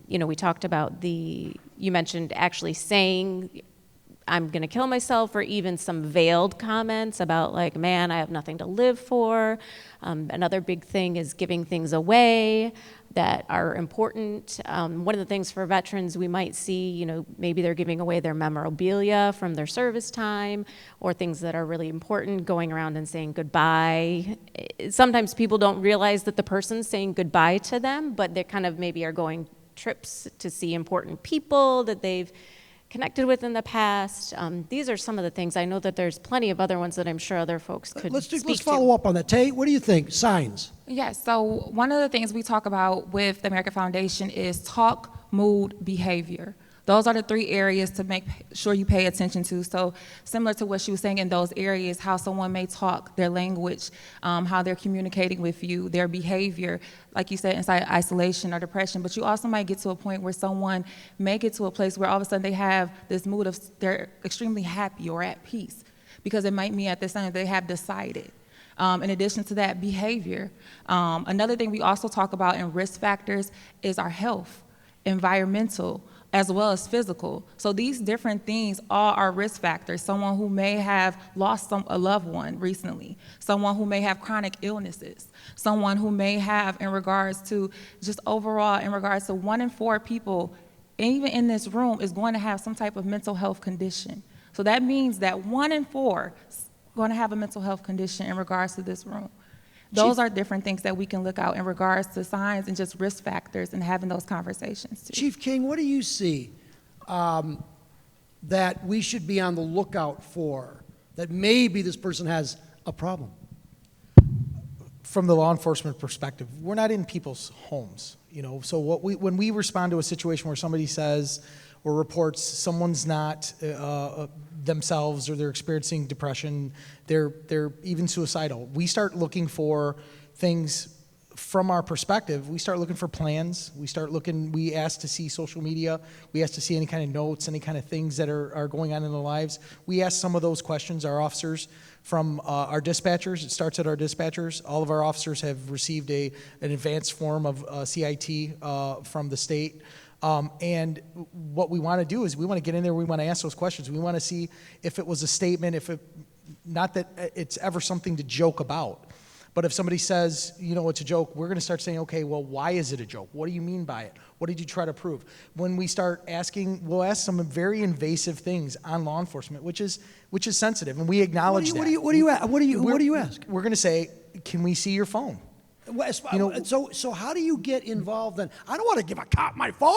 We talked about you mentioned actually saying, I'm going to kill myself, or even some veiled comments about like, man, I have nothing to live for. Another big thing is giving things away that are important. One of the things for veterans we might see, maybe they're giving away their memorabilia from their service time, or things that are really important, going around and saying goodbye. Sometimes people don't realize that the person's saying goodbye to them, but they kind of maybe are going trips to see important people that they've connected with in the past. These are some of the things. I know that there's plenty of other ones that I'm sure other folks could speak to. Let's follow up on that. Tay, what do you think? Signs. Yes, so one of the things we talk about with the American Foundation is talk, mood, behavior. Those are the 3 areas to make sure you pay attention to. So similar to what she was saying in those areas, how someone may talk, their language, how they're communicating with you, their behavior, like you said, inside isolation or depression. But you also might get to a point where someone may get to a place where all of a sudden they have this mood of they're extremely happy or at peace, because it might mean at this time they have decided. In addition to that, behavior. Another thing we also talk about in risk factors is our health, environmental, as well as physical. So these different things all are risk factors. Someone who may have lost a loved one recently, someone who may have chronic illnesses, someone who may have, in regards to just overall, in regards to 1 in 4 people, even in this room, is going to have some type of mental health condition. So that means that 1 in 4 is going to have a mental health condition in regards to this room. Those are different things that we can look out in regards to signs and just risk factors and having those conversations too. Chief King, what do you see that we should be on the lookout for, that maybe this person has a problem? From the law enforcement perspective, we're not in people's homes, So when we respond to a situation where somebody says or reports someone's not themselves, or they're experiencing depression, they're even suicidal, we start looking for things from our perspective. We start looking for plans. We ask to see social media. We ask to see any kind of notes, any kind of things that are going on in their lives. We ask some of those questions, our officers, from our dispatchers. It starts at our dispatchers. All of our officers have received an advanced form of CIT from the state. And what we want to do is we want to get in there, we want to ask those questions. We want to see if it was a statement, not that it's ever something to joke about, but if somebody says, it's a joke, we're going to start saying, okay, well, why is it a joke? What do you mean by it? What did you try to prove? When we start asking, we'll ask some very invasive things on law enforcement, which is sensitive, and we acknowledge that. What do you ask? We're going to say, can we see your phone? So how do you get involved then? I don't want to give a cop my phone.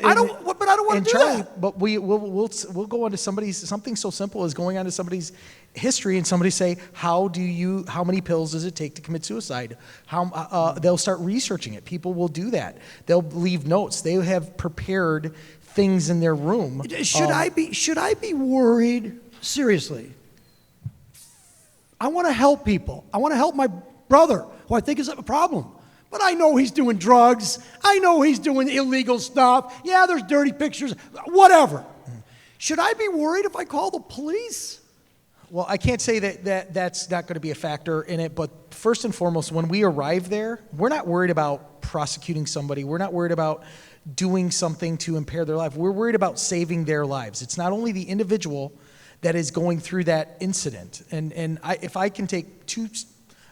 I don't want to do that. But we'll go into something so simple as going onto somebody's history, and somebody say, how many pills does it take to commit suicide? They'll start researching it. People will do that. They'll leave notes. They have prepared things in their room. Should I be worried? Seriously. I want to help people. I want to help my brother, who I think is a problem. But I know he's doing drugs. I know he's doing illegal stuff. Yeah, there's dirty pictures, whatever. Should I be worried if I call the police? Well, I can't say that's not going to be a factor in it, but first and foremost, when we arrive there, we're not worried about prosecuting somebody. We're not worried about doing something to impair their life. We're worried about saving their lives. It's not only the individual that is going through that incident. If I can take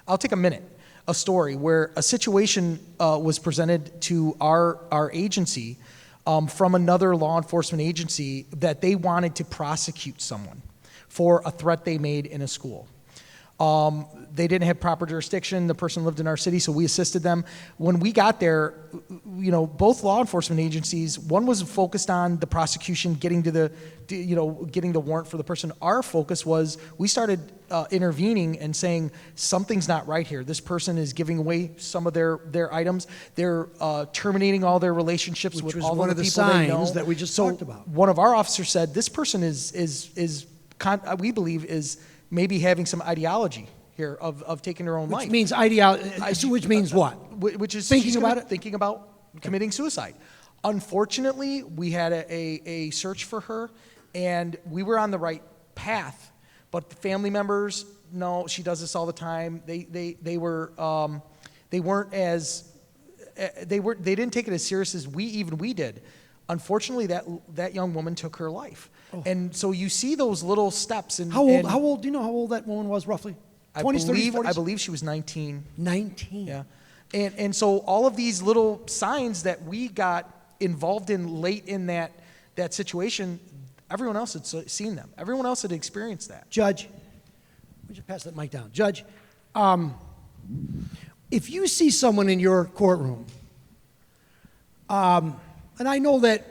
I'll take a minute. A story where a situation was presented to our agency from another law enforcement agency that they wanted to prosecute someone for a threat they made in a school. They didn't have proper jurisdiction. The person lived in our city, so we assisted them. When we got there, both law enforcement agencies, one was focused on the prosecution, getting the warrant for the person. Our focus was we started intervening and saying something's not right here. This person is giving away some of their items. They're terminating all their relationships with all of the people they know. One of the signs that we just talked about. One of our officers said this person we believe is maybe having some ideology here of taking their own life. Which means ideology. Which means what? Which is thinking about it. Thinking about committing suicide. Unfortunately, we had a search for her, and we were on the right path. But the family members, no, she does this all the time. They didn't take it as serious as we did. Unfortunately, that young woman took her life. Oh. And so you see those little steps. How old? Do you know how old that woman was roughly? 20s, 30s, 40s? I believe she was 19. 19. Yeah. And so all of these little signs that we got involved in late in that situation, everyone else had seen them. Everyone else had experienced that. Judge, would you pass that mic down? Judge, if you see someone in your courtroom, and I know that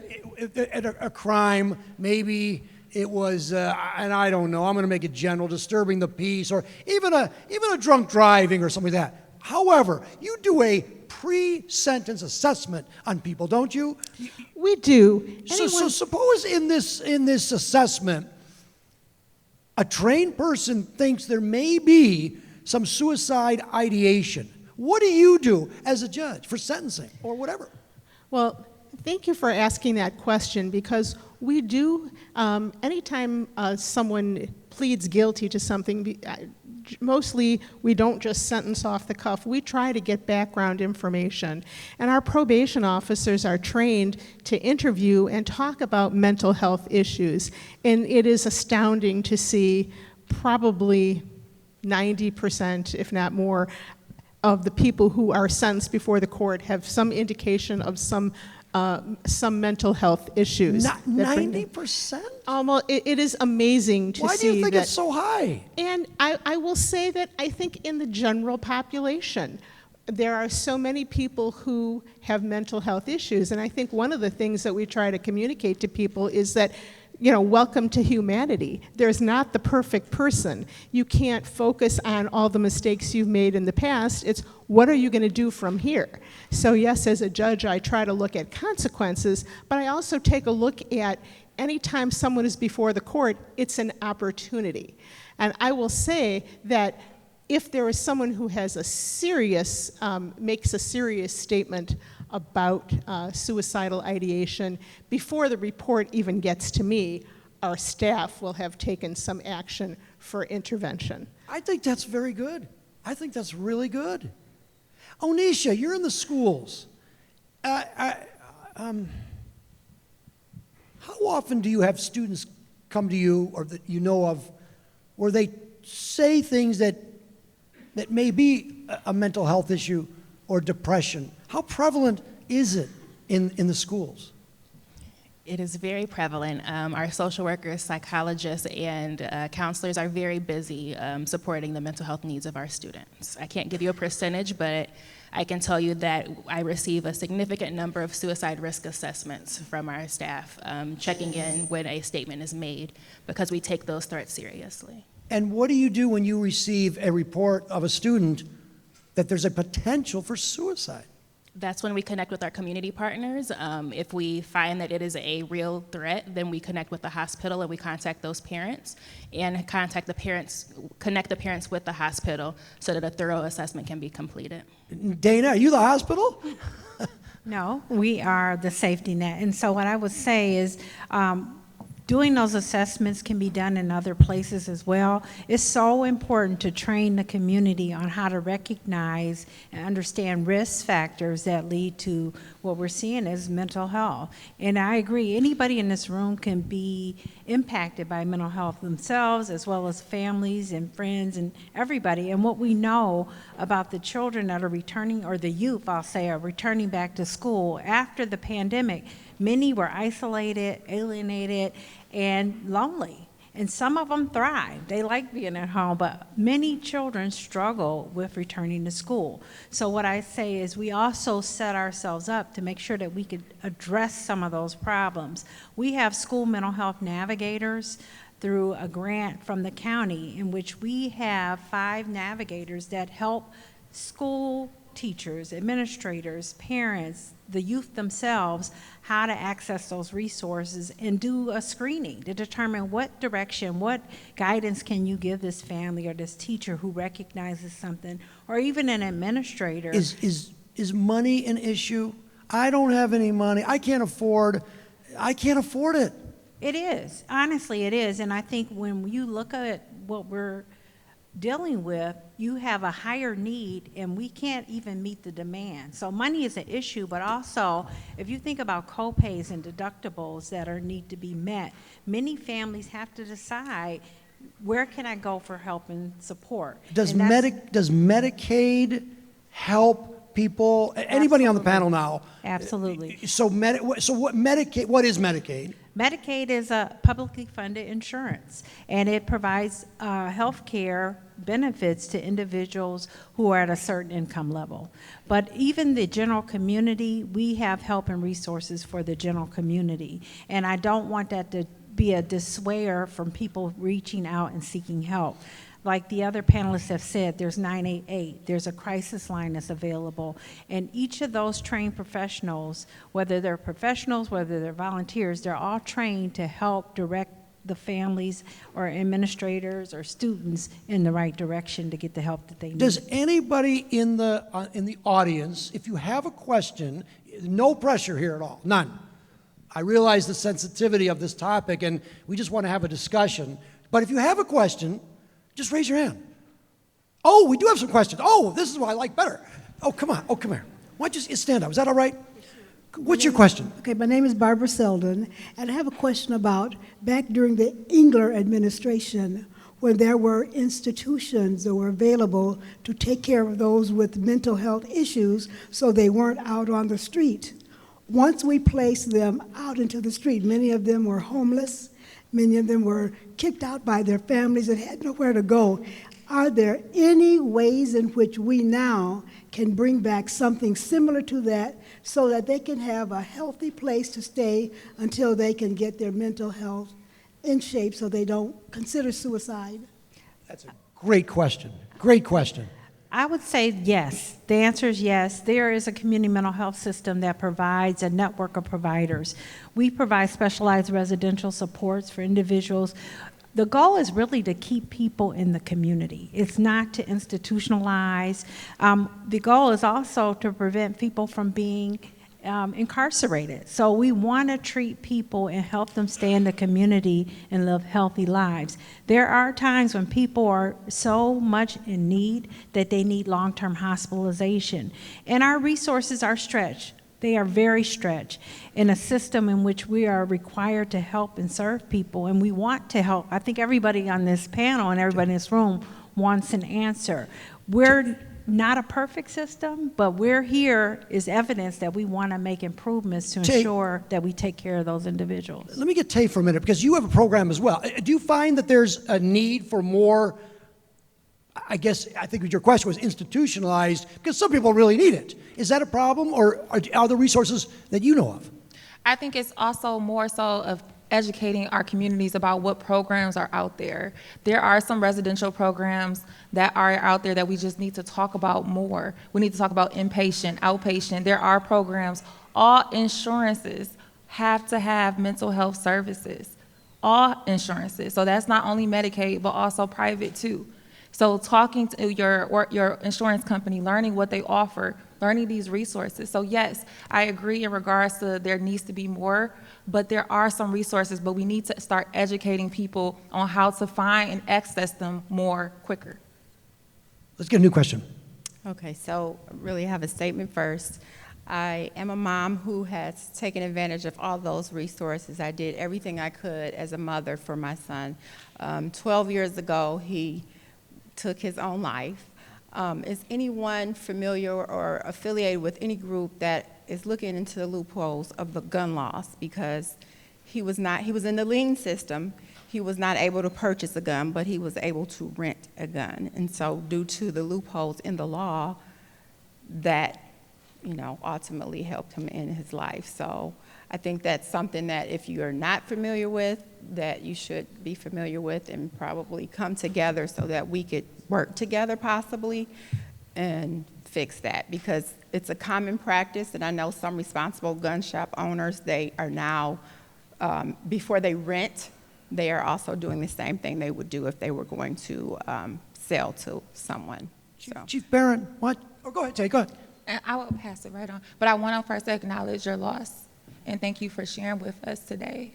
at a crime, maybe it was, and I don't know, I'm going to make it general, disturbing the peace, or even a drunk driving or something like that. However, you do a pre-sentence assessment on people, don't you? We do. So suppose in this assessment, a trained person thinks there may be some suicide ideation. What do you do as a judge for sentencing or whatever? Well, thank you for asking that question, because we do, anytime someone pleads guilty to something, mostly we don't just sentence off the cuff. We try to get background information. And our probation officers are trained to interview and talk about mental health issues. And it is astounding to see probably 90%, if not more, of the people who are sentenced before the court have some indication of some mental health issues. 90%? Almost, it is amazing to see. Why do you think it's so high? And I will say that I think in the general population, there are so many people who have mental health issues. And I think one of the things that we try to communicate to people is that, you know, welcome to humanity. There's not the perfect person. You can't focus on all the mistakes you've made in the past. It's what are you going to do from here? So yes, as a judge, I try to look at consequences, but I also take a look at anytime someone is before the court, it's an opportunity. And I will say that if there is someone who has a serious, makes a serious statement about suicidal ideation, before the report even gets to me, our staff will have taken some action for intervention. I think that's very good. I think that's really good. Onisha, you're in the schools. How often do you have students come to you, or that you know of, where they say things that may be a mental health issue or depression? How prevalent is it in the schools? It is very prevalent. Our social workers, psychologists, and counselors are very busy supporting the mental health needs of our students. I can't give you a percentage, but I can tell you that I receive a significant number of suicide risk assessments from our staff, checking in when a statement is made, because we take those threats seriously. And what do you do when you receive a report of a student that there's a potential for suicide? That's when we connect with our community partners. If we find that it is a real threat, then we connect with the hospital and we contact those parents and connect the parents with the hospital so that a thorough assessment can be completed. Dana, are you the hospital? No, we are the safety net. And so what I would say is, doing those assessments can be done in other places as well. It's so important to train the community on how to recognize and understand risk factors that lead to what we're seeing as mental health. And I agree, anybody in this room can be impacted by mental health themselves, as well as families and friends and everybody. And what we know about the children that are returning, or the youth, I'll say, are returning back to school after the pandemic, many were isolated, alienated, and lonely. And some of them thrive. They like being at home, but many children struggle with returning to school. So what I say is we also set ourselves up to make sure that we could address some of those problems. We have school mental health navigators through a grant from the county, in which we have 5 navigators that help school teachers, administrators, parents, the youth themselves, how to access those resources and do a screening to determine what direction, what guidance can you give this family or this teacher who recognizes something, or even an administrator. Is money an issue? I don't have any money. I can't afford it. It is. Honestly, it is. And I think when you look at what we're dealing with, you have a higher need, and we can't even meet the demand. So money is an issue, but also if you think about co-pays and deductibles that need to be met, many families have to decide, where can I go for help and support? Does Medicaid help people? Anybody on the panel now? Absolutely. So what Medicaid? What is Medicaid? Medicaid is a publicly funded insurance, and it provides health care benefits to individuals who are at a certain income level. But even the general community, we have help and resources for the general community. And I don't want that to be a dissuader from people reaching out and seeking help. like the other panelists have said, there's 988, there's a crisis line that's available, and each of those trained professionals, whether they're professionals, whether they're volunteers, they're all trained to help direct the families or administrators or students in the right direction to get the help that they need. Does anybody in the audience, if you have a question, no pressure here at all, none. I realize the sensitivity of this topic, and we just want to have a discussion. But if you have a question, just raise your hand. Oh, we do have some questions. Oh, this is what I like better. Oh, come on. Oh, come here. Why don't you stand up? Is that all right? What's your question? Okay, my name is Barbara Selden, and I have a question about back during the Engler administration, when there were institutions that were available to take care of those with mental health issues so they weren't out on the street. Once we placed them out into the street, many of them were homeless, many of them were kicked out by their families and had nowhere to go. Are there any ways in which we now can bring back something similar to that so that they can have a healthy place to stay until they can get their mental health in shape so they don't consider suicide? That's a great question. Great question. I would say yes. The answer is yes. There is a community mental health system that provides a network of providers. We provide specialized residential supports for individuals. The goal is really to keep people in the community. It's not to institutionalize. The goal is also to prevent people from being incarcerated. So we want to treat people and help them stay in the community and live healthy lives. There are times when people are so much in need that they need long-term hospitalization. And our resources are stretched. They are very stretched in a system in which we are required to help and serve people, and we want to help. I think everybody on this panel and everybody in this room wants an answer. We're not a perfect system, but we're here is evidence that we want to make improvements to ensure that we take care of those individuals. Let me get Tay for a minute, because you have a program as well. Do you find that there's a need for more, I think your question was institutionalized, because some people really need it. Is that a problem, or are there resources that you know of? I think it's also more so of educating our communities about what programs are out there. There are some residential programs that are out there that we just need to talk about more. We need to talk about inpatient, outpatient. There are programs. All insurances have to have mental health services. All insurances. So that's not only Medicaid, but also private too. So talking to your insurance company, learning what they offer, learning these resources. So yes, I agree in regards to there needs to be more, but there are some resources, but we need to start educating people on how to find and access them more quicker. Let's get a new question. Okay, so I really have a statement first. I am a mom who has taken advantage of all those resources. I did everything I could as a mother for my son. 12 years ago, he took his own life. Is anyone familiar or affiliated with any group that is looking into the loopholes of the gun laws? Because he was in the lien system. He was not able to purchase a gun, but he was able to rent a gun. And so due to the loopholes in the law, that, ultimately helped him in his life. So I think that's something that if you're not familiar with, that you should be familiar with and probably come together so that we could work together possibly and fix that, because it's a common practice, and I know some responsible gun shop owners, they are now, before they rent, they are also doing the same thing they would do if they were going to sell to someone. So. Chief Barron, what? Oh, go ahead, Tay, go ahead. And I will pass it right on. But I want to first acknowledge your loss, and thank you for sharing with us today.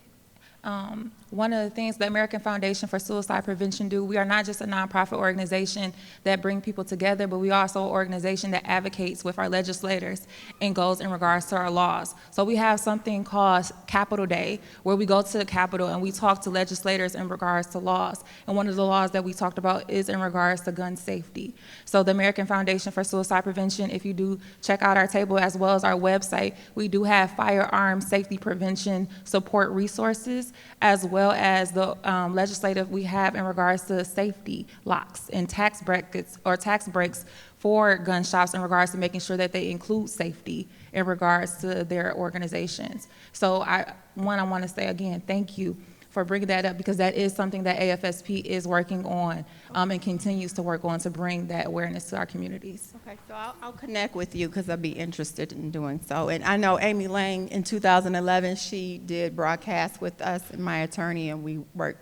One of the things the American Foundation for Suicide Prevention do, we are not just a nonprofit organization that bring people together, but we are also an organization that advocates with our legislators and goes in regards to our laws. So we have something called Capitol Day, where we go to the Capitol and we talk to legislators in regards to laws. And one of the laws that we talked about is in regards to gun safety. So the American Foundation for Suicide Prevention, if you do check out our table as well as our website, we do have firearm safety prevention support resources, as well as the legislative we have in regards to safety locks and tax brackets or tax breaks for gun shops in regards to making sure that they include safety in regards to their organizations. So I want to say again, thank you for bringing that up, because that is something that AFSP is working on and continues to work on to bring that awareness to our communities. Okay, so I'll connect with you because I'll be interested in doing so. And I know Amy Lang in 2011, she did broadcast with us and my attorney, and we worked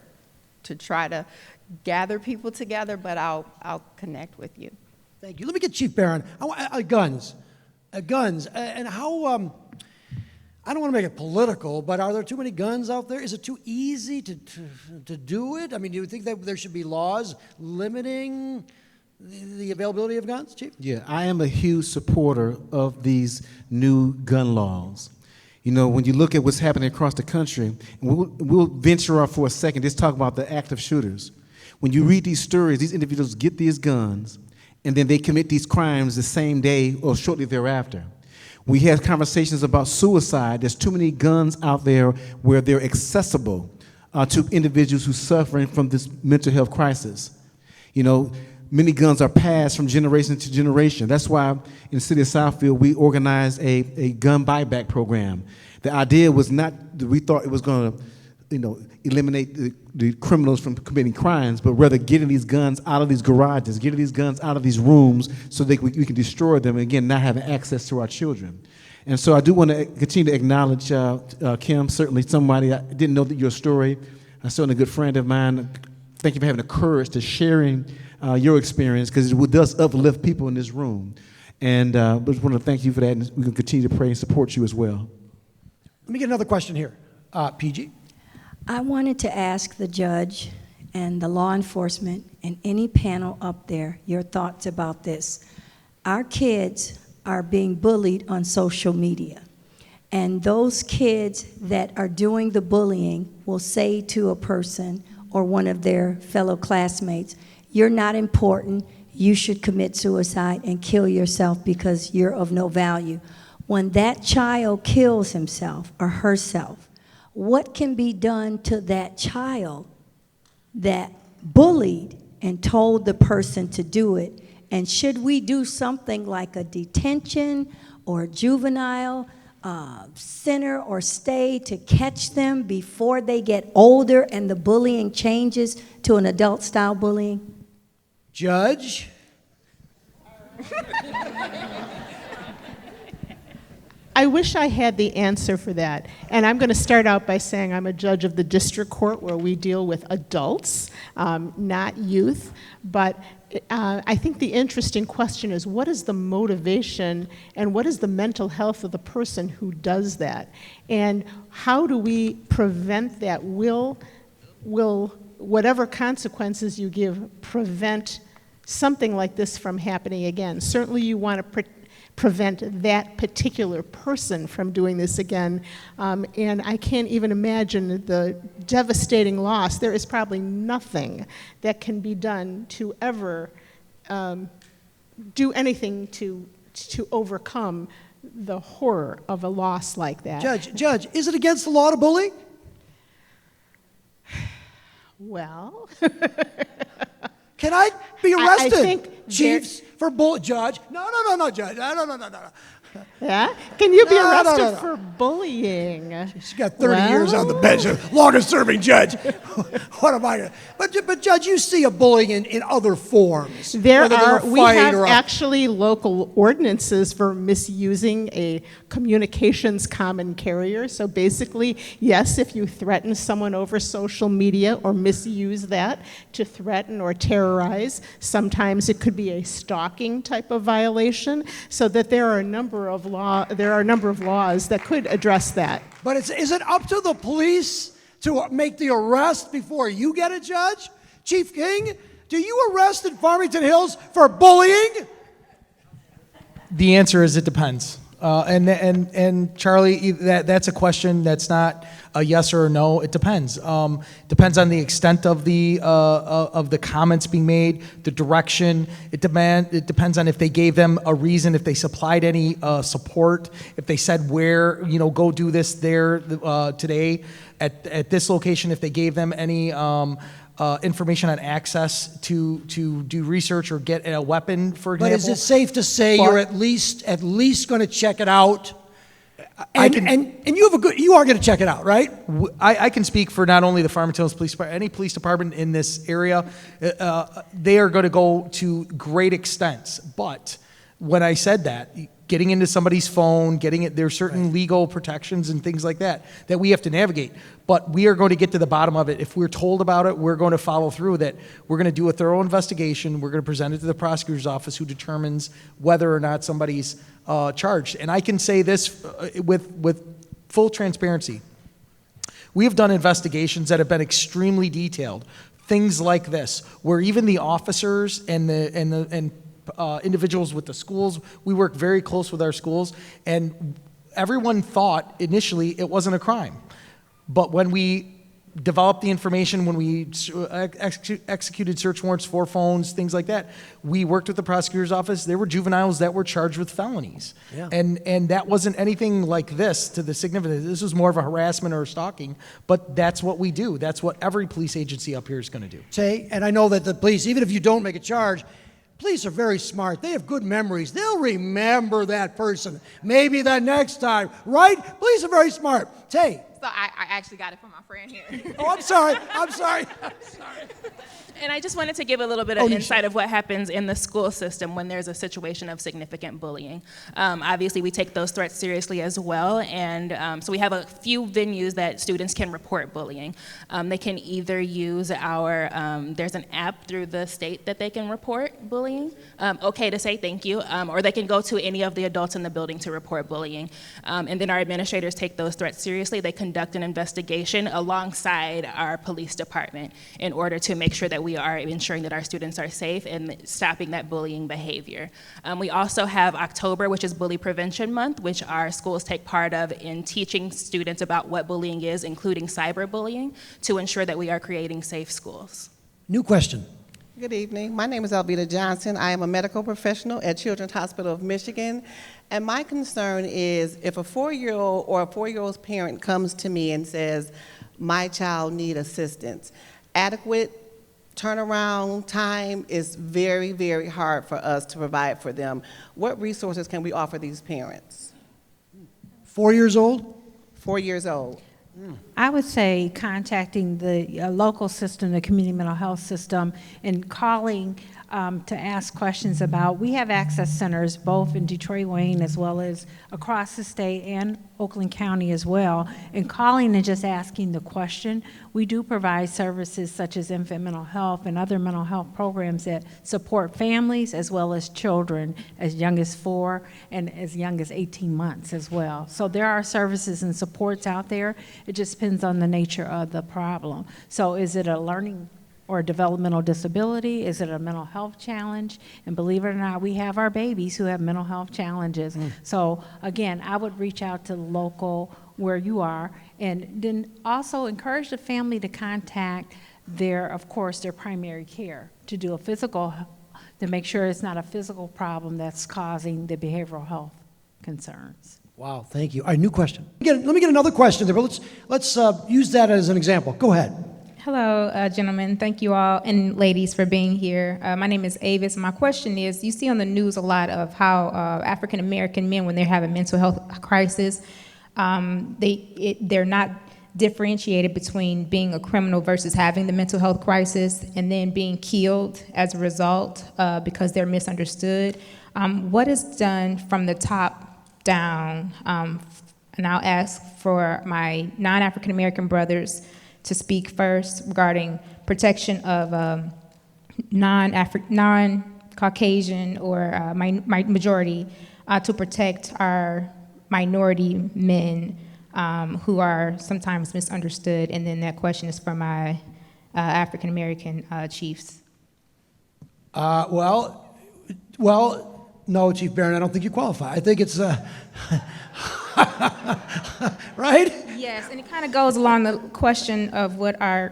to try to gather people together, but I'll connect with you. Thank you. Let me get Chief Barron. Guns. Guns. And how, I don't want to make it political, but are there too many guns out there? Is it too easy to do it? I mean, do you think that there should be laws limiting the availability of guns, Chief? Yeah, I am a huge supporter of these new gun laws. You know, when you look at what's happening across the country, and we'll venture off for a second, just talk about the active shooters. When you read these stories, these individuals get these guns, and then they commit these crimes the same day or shortly thereafter. We had conversations about suicide. There's too many guns out there where they're accessible to individuals who are suffering from this mental health crisis. You know, many guns are passed from generation to generation. That's why in the city of Southfield, we organized a gun buyback program. The idea was not that we thought it was going to, you know, eliminate the criminals from committing crimes, but rather getting these guns out of these garages, getting these guns out of these rooms so that we can destroy them, and again, not having access to our children. And so I do want to continue to acknowledge Kim, certainly somebody, I didn't know that your story, certainly a good friend of mine. Thank you for having the courage to sharing your experience, because it does uplift people in this room. And I just want to thank you for that, and we can continue to pray and support you as well. Let me get another question here. PG? I wanted to ask the judge and the law enforcement and any panel up there your thoughts about this. Our kids are being bullied on social media, and those kids that are doing the bullying will say to a person or one of their fellow classmates, "You're not important, you should commit suicide and kill yourself because you're of no value." When that child kills himself or herself, what can be done to that child that bullied and told the person to do it? And should we do something like a detention or juvenile center or stay to catch them before they get older and the bullying changes to an adult-style bullying? Judge? I wish I had the answer for that. And I'm going to start out by saying I'm a judge of the district court where we deal with adults, not youth. But I think the interesting question is, what is the motivation and what is the mental health of the person who does that? And how do we prevent that? Will whatever consequences you give prevent something like this from happening again? Certainly you want to prevent that particular person from doing this again. And I can't even imagine the devastating loss. There is probably nothing that can be done to ever do anything to overcome the horror of a loss like that. Judge, is it against the law to bully? Well, can I be arrested, I think chiefs, for Judge? No, Judge. No. Yeah? Can you be arrested for bullying? She's got 30 years on the bench, longest serving judge. What am I going to? But Judge, you see a bullying in other forms. We have actually local ordinances for misusing a communications common carrier. So basically, yes, if you threaten someone over social media or misuse that to threaten or terrorize, sometimes it could be a stalking type of violation. So that there are a number of laws that could address that. But is it up to the police to make the arrest before you get a judge? Chief King, do you arrest in Farmington Hills for bullying? The answer is it depends. And Charlie, that's a question that's not a yes or a no. It depends. Depends on the extent of the comments being made, the direction. It depends on if they gave them a reason, if they supplied any support, if they said where, go do this there today at this location, if they gave them any information on access to do research or get a weapon, for example. But is it safe to say you're at least going to check it out? And you are going to check it out, right? I can speak for not only the Farmington Hills Police Department, any police department in this area. They are going to go to great extents. But when I said that, getting into somebody's phone, there's certain legal protections and things like that we have to navigate. But we are going to get to the bottom of it. If we're told about it, we're going to follow through that. We're going to do a thorough investigation. We're going to present it to the prosecutor's office, who determines whether or not somebody's charged. And I can say this with full transparency. We have done investigations that have been extremely detailed. Things like this, where even the officers and individuals with the schools, we work very close with our schools, and everyone thought initially it wasn't a crime. But when we developed the information, when we executed search warrants for phones, things like that, we worked with the prosecutor's office. There were juveniles that were charged with felonies. Yeah. And that wasn't anything like this to the significance. This was more of a harassment or stalking, but that's what we do. That's what every police agency up here is going to do. Say, and I know that the police, even if you don't make a charge, police are very smart. They have good memories. They'll remember that person. Maybe the next time, right? Police are very smart. Say. So I actually got it from my friend here. Oh, I'm sorry. And I just wanted to give a little bit of insight of what happens in the school system when there's a situation of significant bullying. Obviously, we take those threats seriously as well, and so we have a few venues that students can report bullying. They can either use there's an app through the state that they can report bullying, okay to say thank you, or they can go to any of the adults in the building to report bullying. And then our administrators take those threats seriously. They conduct an investigation alongside our police department in order to make sure that we are ensuring that our students are safe and stopping that bullying behavior. We also have October, which is Bully Prevention Month, which our schools take part of in teaching students about what bullying is, including cyberbullying, to ensure that we are creating safe schools. New question. Good evening. My name is Alvita Johnson. I am a medical professional at Children's Hospital of Michigan. And my concern is if a 4-year-old or a 4-year-old's parent comes to me and says, my child needs assistance, adequate turnaround time is very, very hard for us to provide for them. What resources can we offer these parents? 4 years old? 4 years old. I would say contacting the local system, the community mental health system, and calling to ask questions about. We have access centers both in Detroit Wayne as well as across the state and Oakland County as well. And calling and just asking the question. We do provide services such as infant mental health and other mental health programs that support families as well as children as young as 4 and as young as 18 months as well. So there are services and supports out there. It just depends on the nature of the problem. So is it a learning or a developmental disability? Is it a mental health challenge? And believe it or not, we have our babies who have mental health challenges. So again, I would reach out to local where you are, and then also encourage the family to contact of course, their primary care to do a physical, to make sure it's not a physical problem that's causing the behavioral health concerns. Wow, thank you. All right, new question. Let me get another question there, but let's use that as an example. Go ahead. Hello, gentlemen. Thank you all, and ladies, for being here. My name is Avis. My question is, you see on the news a lot of how African-American men, when they're having mental health crisis, they're not differentiated between being a criminal versus having the mental health crisis and then being killed as a result because they're misunderstood. What is done from the top down? And I'll ask for my non-African-American brothers to speak first regarding protection of non-Caucasian or majority to protect our minority men who are sometimes misunderstood. And then that question is for my African-American chiefs. Well, no, Chief Barron, I don't think you qualify. I think it's, right? Yes, and it kind of goes along the question of what our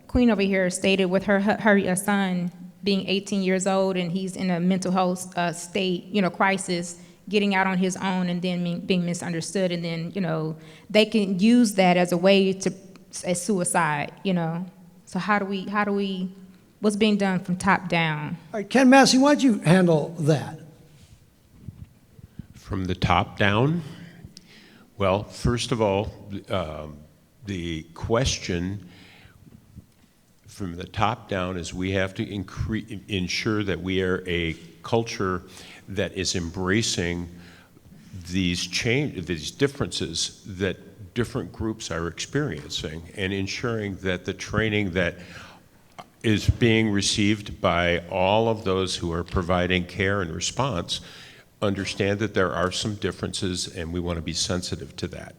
queen over here stated with her son being 18 years old, and he's in a mental health state, crisis, getting out on his own and then being misunderstood, and then, they can use that as a way as suicide, So how do we, what's being done from top down? All right, Ken Massey, why don't you handle that? From the top down, Well, first of all, the question from the top down is we have to ensure that we are a culture that is embracing these differences that different groups are experiencing, and ensuring that the training that is being received by all of those who are providing care and response understand that there are some differences, and we want to be sensitive to that.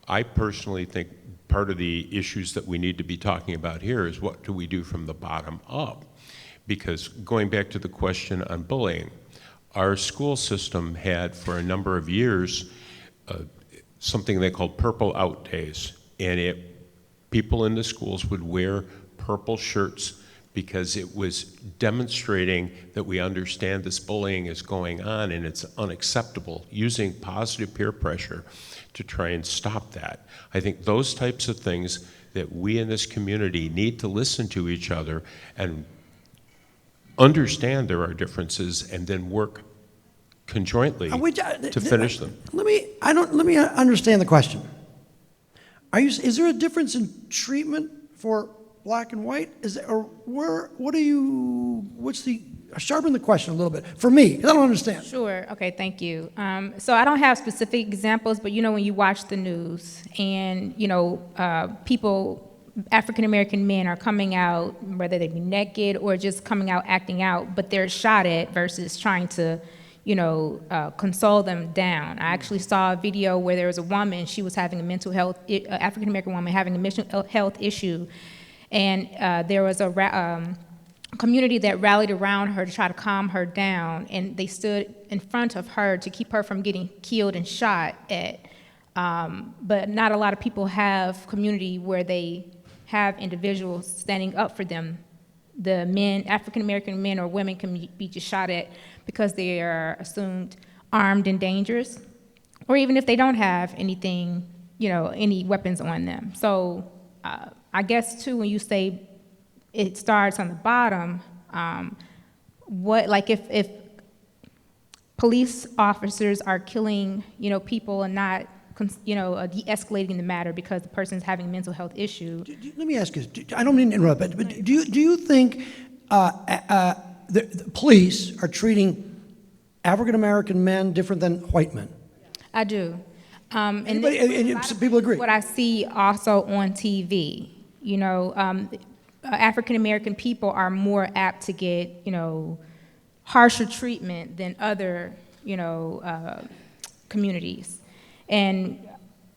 I personally think part of the issues that we need to be talking about here is what do we do from the bottom up? Because going back to the question on bullying, our school system had for a number of years something they called purple out days, and people in the schools would wear purple shirts because it was demonstrating that we understand this bullying is going on and it's unacceptable, using positive peer pressure to try and stop that. I think those types of things that we in this community need to listen to each other and understand there are differences and then work conjointly to finish them. Let me understand the question. Is there a difference in treatment for black and white? Sharpen the question a little bit. For me, I don't understand. Sure, okay, thank you. So I don't have specific examples, but when you watch the news and, people, African-American men are coming out, whether they be naked or just coming out acting out, but they're shot at versus trying to, console them down. I actually saw a video where there was a woman, she was having a mental health, African-American woman having a mental health issue, and there was a community that rallied around her to try to calm her down, and they stood in front of her to keep her from getting killed and shot at. But not a lot of people have community where they have individuals standing up for them. The men, African-American men or women, can be just shot at because they are assumed armed and dangerous, or even if they don't have anything, any weapons on them. So I guess too, when you say it starts on the bottom, if police officers are killing, people and not, de-escalating the matter because the person's having a mental health issue. Let me ask you, I don't mean to interrupt, but do you think the police are treating African-American men different than white men? I do. And people agree. What I see also on TV, African-American people are more apt to get, harsher treatment than other, communities. And,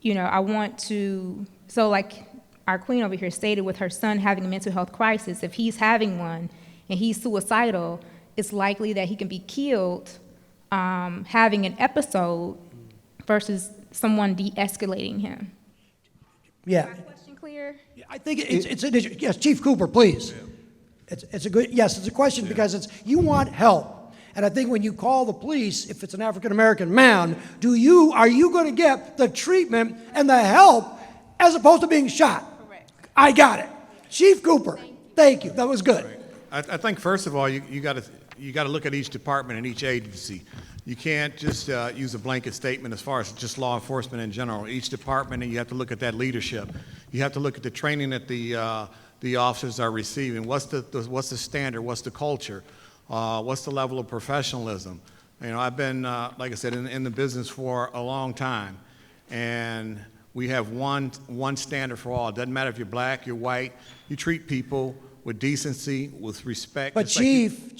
I want to, so like our queen over here stated with her son having a mental health crisis, if he's having one and he's suicidal, it's likely that he can be killed having an episode versus someone de-escalating him. Yeah. Is my question clear? I think it's an issue. Yes, Chief Cooper, please. Yeah. It's a question because you want help. And I think when you call the police, if it's an African-American man, are you going to get the treatment and the help as opposed to being shot? Correct. I got it. Chief Cooper, thank you. That was good. Right. I think first of all, you got to look at each department and each agency. You can't just use a blanket statement as far as just law enforcement in general. Each department, and you have to look at that leadership. You have to look at the training that the officers are receiving. What's the standard? What's the culture? What's the level of professionalism? I've been, like I said, in the business for a long time, and we have one standard for all. It doesn't matter if you're black, you're white. You treat people with decency, with respect. But Chief,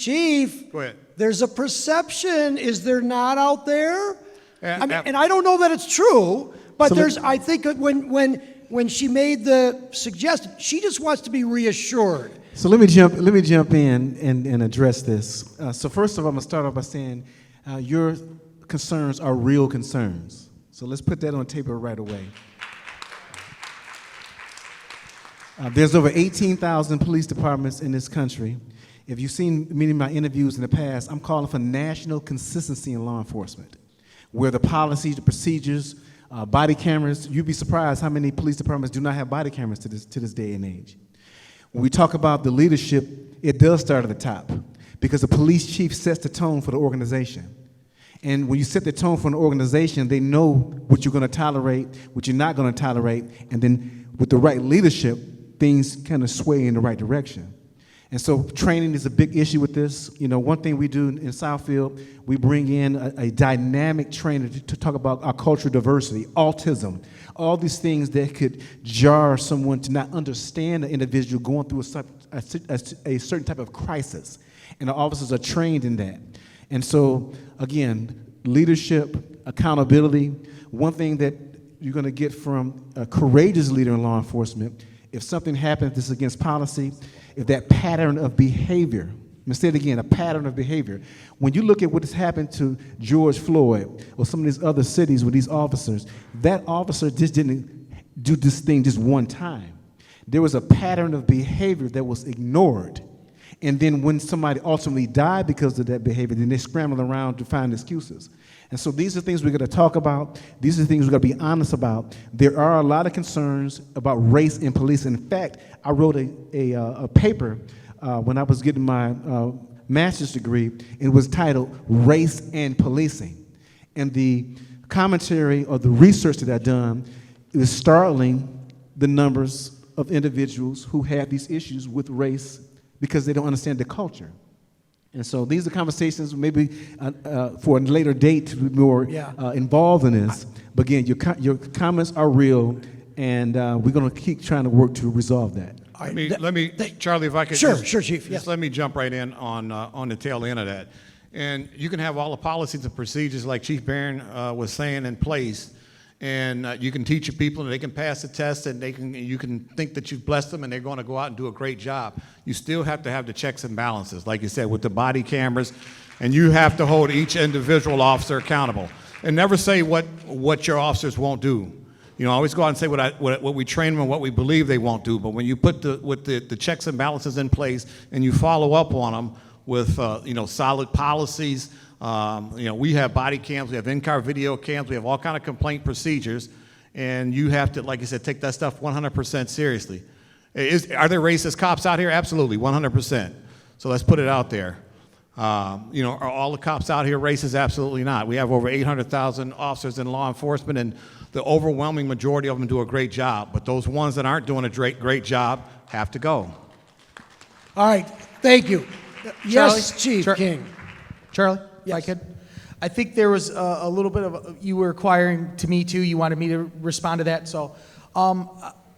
go ahead. There's a perception, is there not, out there? And I don't know that it's true, but I think that when she made the suggestion, she just wants to be reassured. So let me jump in and address this. So first of all, I'm gonna start off by saying your concerns are real concerns. So let's put that on the table right away. There's over 18,000 police departments in this country. If you've seen many of my interviews in the past, I'm calling for national consistency in law enforcement, where the policies, the procedures, body cameras, you'd be surprised how many police departments do not have body cameras to this day and age. When we talk about the leadership, it does start at the top because the police chief sets the tone for the organization. And when you set the tone for an organization, they know what you're going to tolerate, what you're not going to tolerate, and then with the right leadership, things kind of sway in the right direction. And so training is a big issue with this. You know, one thing we do in Southfield, we bring in a dynamic trainer to talk about our cultural diversity, autism, all these things that could jar someone to not understand an individual going through a certain type of crisis. And the officers are trained in that. And so, again, leadership, accountability. One thing that you're going to get from a courageous leader in law enforcement, if something happens that's against policy, if that pattern of behavior, I'm going to say it again, a pattern of behavior. When you look at what has happened to George Floyd or some of these other cities with these officers, that officer just didn't do this thing just one time. There was a pattern of behavior that was ignored. And then when somebody ultimately died because of that behavior, then they scrambled around to find excuses. And so these are things we're going to talk about. These are things we're going to be honest about. There are a lot of concerns about race in police. In fact, I wrote a paper when I was getting my master's degree. It was titled Race and Policing. And the commentary or the research that I've done is startling, the numbers of individuals who have these issues with race because they don't understand the culture. And so these are conversations maybe for a later date to be more involved in this. But again, your comments are real, and we're going to keep trying to work to resolve that. Let me, Charlie, if I could Sure, Chief. Just let me jump right in on the tail end of that. And you can have all the policies and procedures like Chief Barron was saying in place, and you can teach your people and they can pass the test and you can think that you've blessed them and they're going to go out and do a great job. You still have to have the checks and balances, like you said, with the body cameras, and you have to hold each individual officer accountable. And never say what your officers won't do. You know, always go out and say what we train them and what we believe they won't do. But when you put the checks and balances in place and you follow up on them with solid policies. We have body cams, we have in-car video cams, we have all kind of complaint procedures, and you have to, like I said, take that stuff 100% seriously. Are there racist cops out here? Absolutely, 100%. So let's put it out there. Are all the cops out here racist? Absolutely not. We have over 800,000 officers in law enforcement, and the overwhelming majority of them do a great job. But those ones that aren't doing a great job have to go. All right, thank you. Yes, Chief King. Charlie, if I could. I think there was a little bit of, you were inquiring to me too, you wanted me to respond to that. So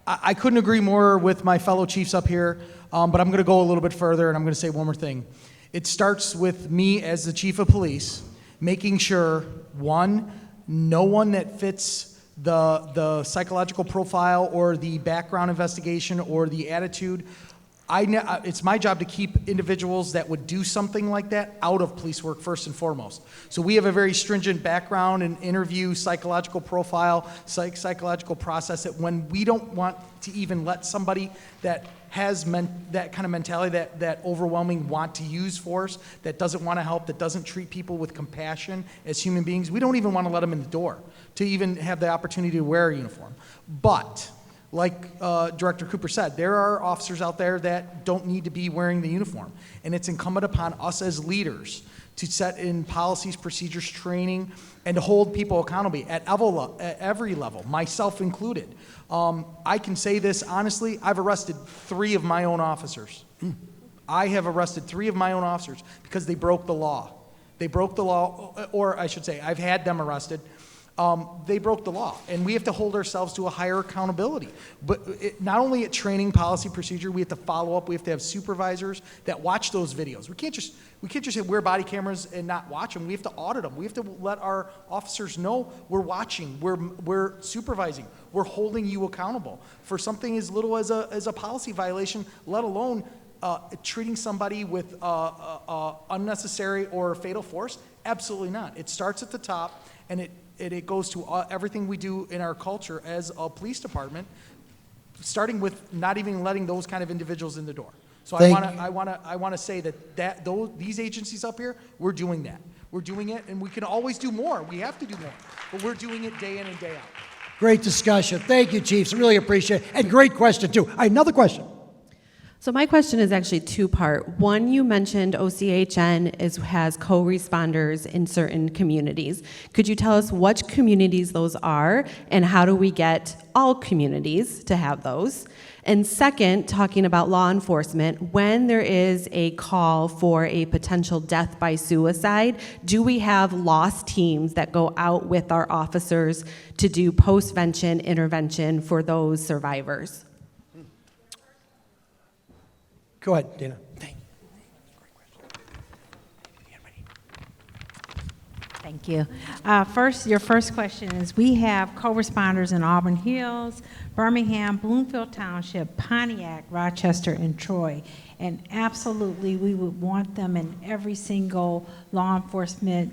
I couldn't agree more with my fellow chiefs up here, but I'm going to go a little bit further and I'm going to say one more thing. It starts with me as the chief of police, making sure, one, no one that fits the psychological profile or the background investigation or the attitude, it's my job to keep individuals that would do something like that out of police work first and foremost. So we have a very stringent background and interview, psychological profile, psychological process that when we don't want to even let somebody that has that kind of mentality, that overwhelming want to use force, that doesn't want to help, that doesn't treat people with compassion as human beings, we don't even want to let them in the door to even have the opportunity to wear a uniform. But like Director Cooper said, there are officers out there that don't need to be wearing the uniform. And it's incumbent upon us as leaders to set in policies, procedures, training, and to hold people accountable at every level, myself included. I can say this honestly, I've arrested 3 of my own officers. I have arrested 3 of my own officers because they broke the law. They broke the law, or I should say, I've had them arrested. They broke the law, and we have to hold ourselves to a higher accountability. But not only at training, policy, procedure, we have to follow up. We have to have supervisors that watch those videos. We can't just wear body cameras and not watch them. We have to audit them. We have to let our officers know we're watching, we're supervising, we're holding you accountable for something as little as a policy violation, let alone treating somebody with unnecessary or fatal force. Absolutely not. It starts at the top, and it goes to everything we do in our culture as a police department, starting with not even letting those kind of individuals in the door. So I want to say that these agencies up here, we're doing that. We're doing it, and we can always do more. We have to do more, but we're doing it day in and day out. Great discussion. Thank you, Chiefs. Really appreciate it. And great question, too. Another question. So my question is actually two-part. One, you mentioned OCHN has co-responders in certain communities. Could you tell us which communities those are, and how do we get all communities to have those? And second, talking about law enforcement, when there is a call for a potential death by suicide, do we have loss teams that go out with our officers to do post-vention intervention for those survivors? Go ahead, Dana. Thank you. Your first question is, we have co-responders in Auburn Hills, Birmingham, Bloomfield Township, Pontiac, Rochester, and Troy. And absolutely, we would want them in every single law enforcement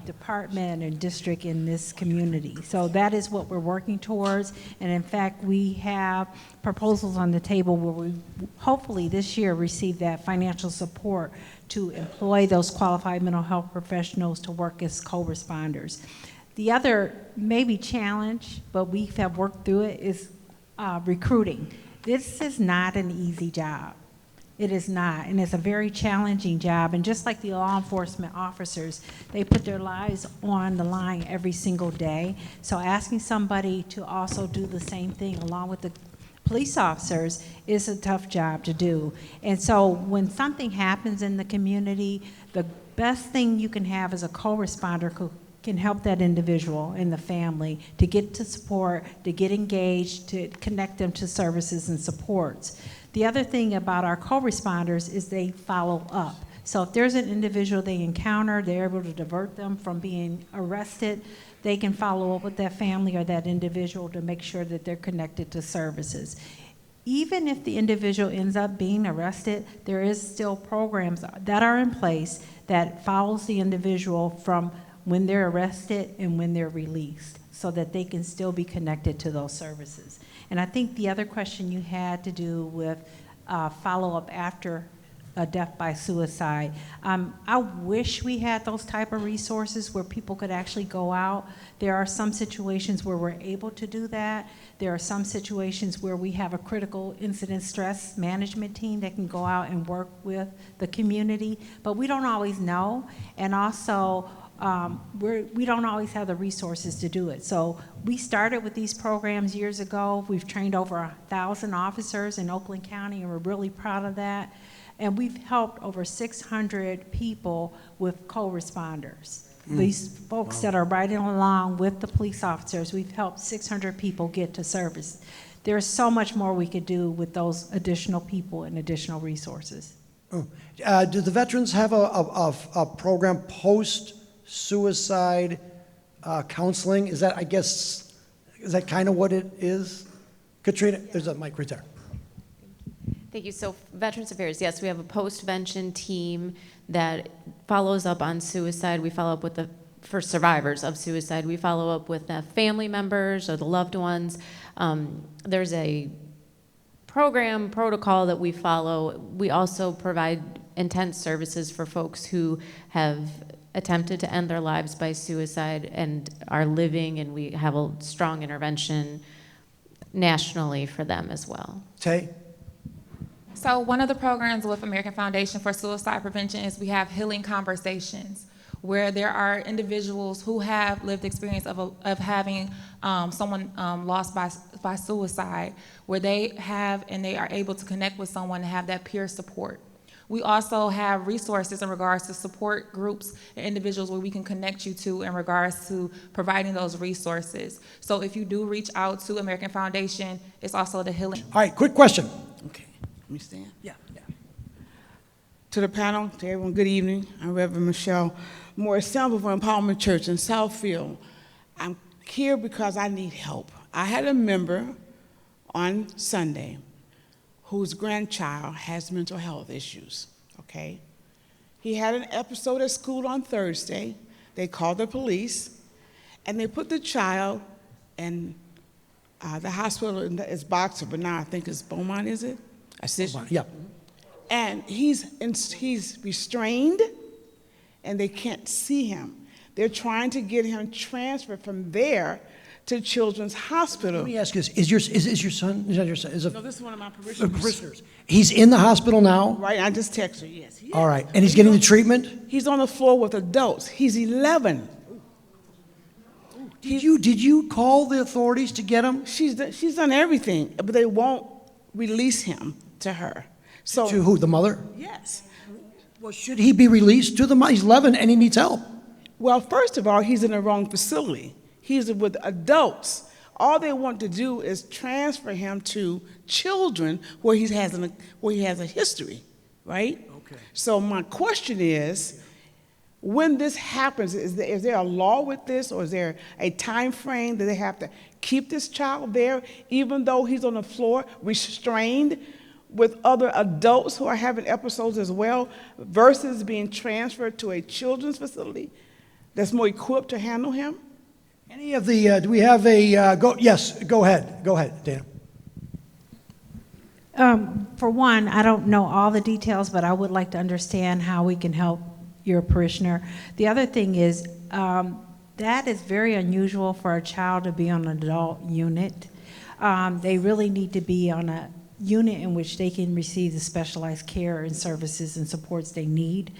department and district in this community. So that is what we're working towards. And in fact, we have proposals on the table where we hopefully this year receive that financial support to employ those qualified mental health professionals to work as co-responders. The other maybe challenge, but we have worked through it, is recruiting. This is not an easy job. It is not, and it's a very challenging job. And just like the law enforcement officers, they put their lives on the line every single day. So asking somebody to also do the same thing along with the police officers is a tough job to do. And so when something happens in the community, the best thing you can have as a co-responder who can help that individual and the family to get to support, to get engaged, to connect them to services and supports. The other thing about our co-responders is they follow up. So if there's an individual they encounter, they're able to divert them from being arrested, they can follow up with that family or that individual to make sure that they're connected to services. Even if the individual ends up being arrested, there is still programs that are in place that follows the individual from when they're arrested and when they're released, so that they can still be connected to those services. And I think the other question you had to do with follow-up after a death by suicide. I wish we had those type of resources where people could actually go out. There are some situations where we're able to do that. There are some situations where we have a critical incident stress management team that can go out and work with the community, but we don't always know. And also, we don't always have the resources to do it. So we started with these programs years ago. We've trained over 1,000 officers in Oakland County, and we're really proud of that. And we've helped over 600 people with co-responders. These folks that are riding along with the police officers, we've helped 600 people get to service. There's so much more we could do with those additional people and additional resources. Do the veterans have a program post-suicide counseling? Is that, I guess, is that kind of what it is? Katrina, there's a mic right there. Thank you. So Veterans Affairs, yes, we have a post-vention team that follows up on suicide. We follow up with for survivors of suicide. We follow up with the family members or the loved ones. There's a protocol that we follow. We also provide intense services for folks who have attempted to end their lives by suicide and are living, and we have a strong intervention nationally for them as well. Tay? So one of the programs with American Foundation for Suicide Prevention is we have healing conversations, where there are individuals who have lived experience of having someone lost by suicide, where they have and they are able to connect with someone and have that peer support. We also have resources in regards to support groups and individuals where we can connect you to in regards to providing those resources. So if you do reach out to American Foundation, it's also the healing. All right, quick question. Okay, let me stand. Yeah. To the panel, to everyone, good evening. I'm Reverend Michelle Moore, Assembly for Empowerment Church in Southfield. I'm here because I need help. I had a member on Sunday whose grandchild has mental health issues, okay? He had an episode at school on Thursday. They called the police, and they put the child in the hospital. It's Boxer, but now I think it's Beaumont, is it? Beaumont, yeah. And he's restrained, and they can't see him. They're trying to get him transferred from there to Children's Hospital. Let me ask you this: is your son? Is that your son? No, this is one of my parishioners. He's in the hospital now. Right, I just texted her. Yes. All right, and he's getting the treatment. He's on the floor with adults. He's 11. Did you call the authorities to get him? She's done everything, but they won't release him to her. So To who? The mother? Yes. Well, should he be released to the mother? He's 11 and he needs help. Well, first of all, he's in the wrong facility. He's with adults. All they want to do is transfer him to children where he has a history, right? Okay. So my question is, when this happens, is there a law with this, or is there a time frame that they have to keep this child there, even though he's on the floor, restrained with other adults who are having episodes as well, versus being transferred to a children's facility that's more equipped to handle him? Any of the, do we have a, yes, go ahead, Dana. For one, I don't know all the details, but I would like to understand how we can help your parishioner. The other thing is, that is very unusual for a child to be on an adult unit. They really need to be on a unit in which they can receive the specialized care and services and supports they need.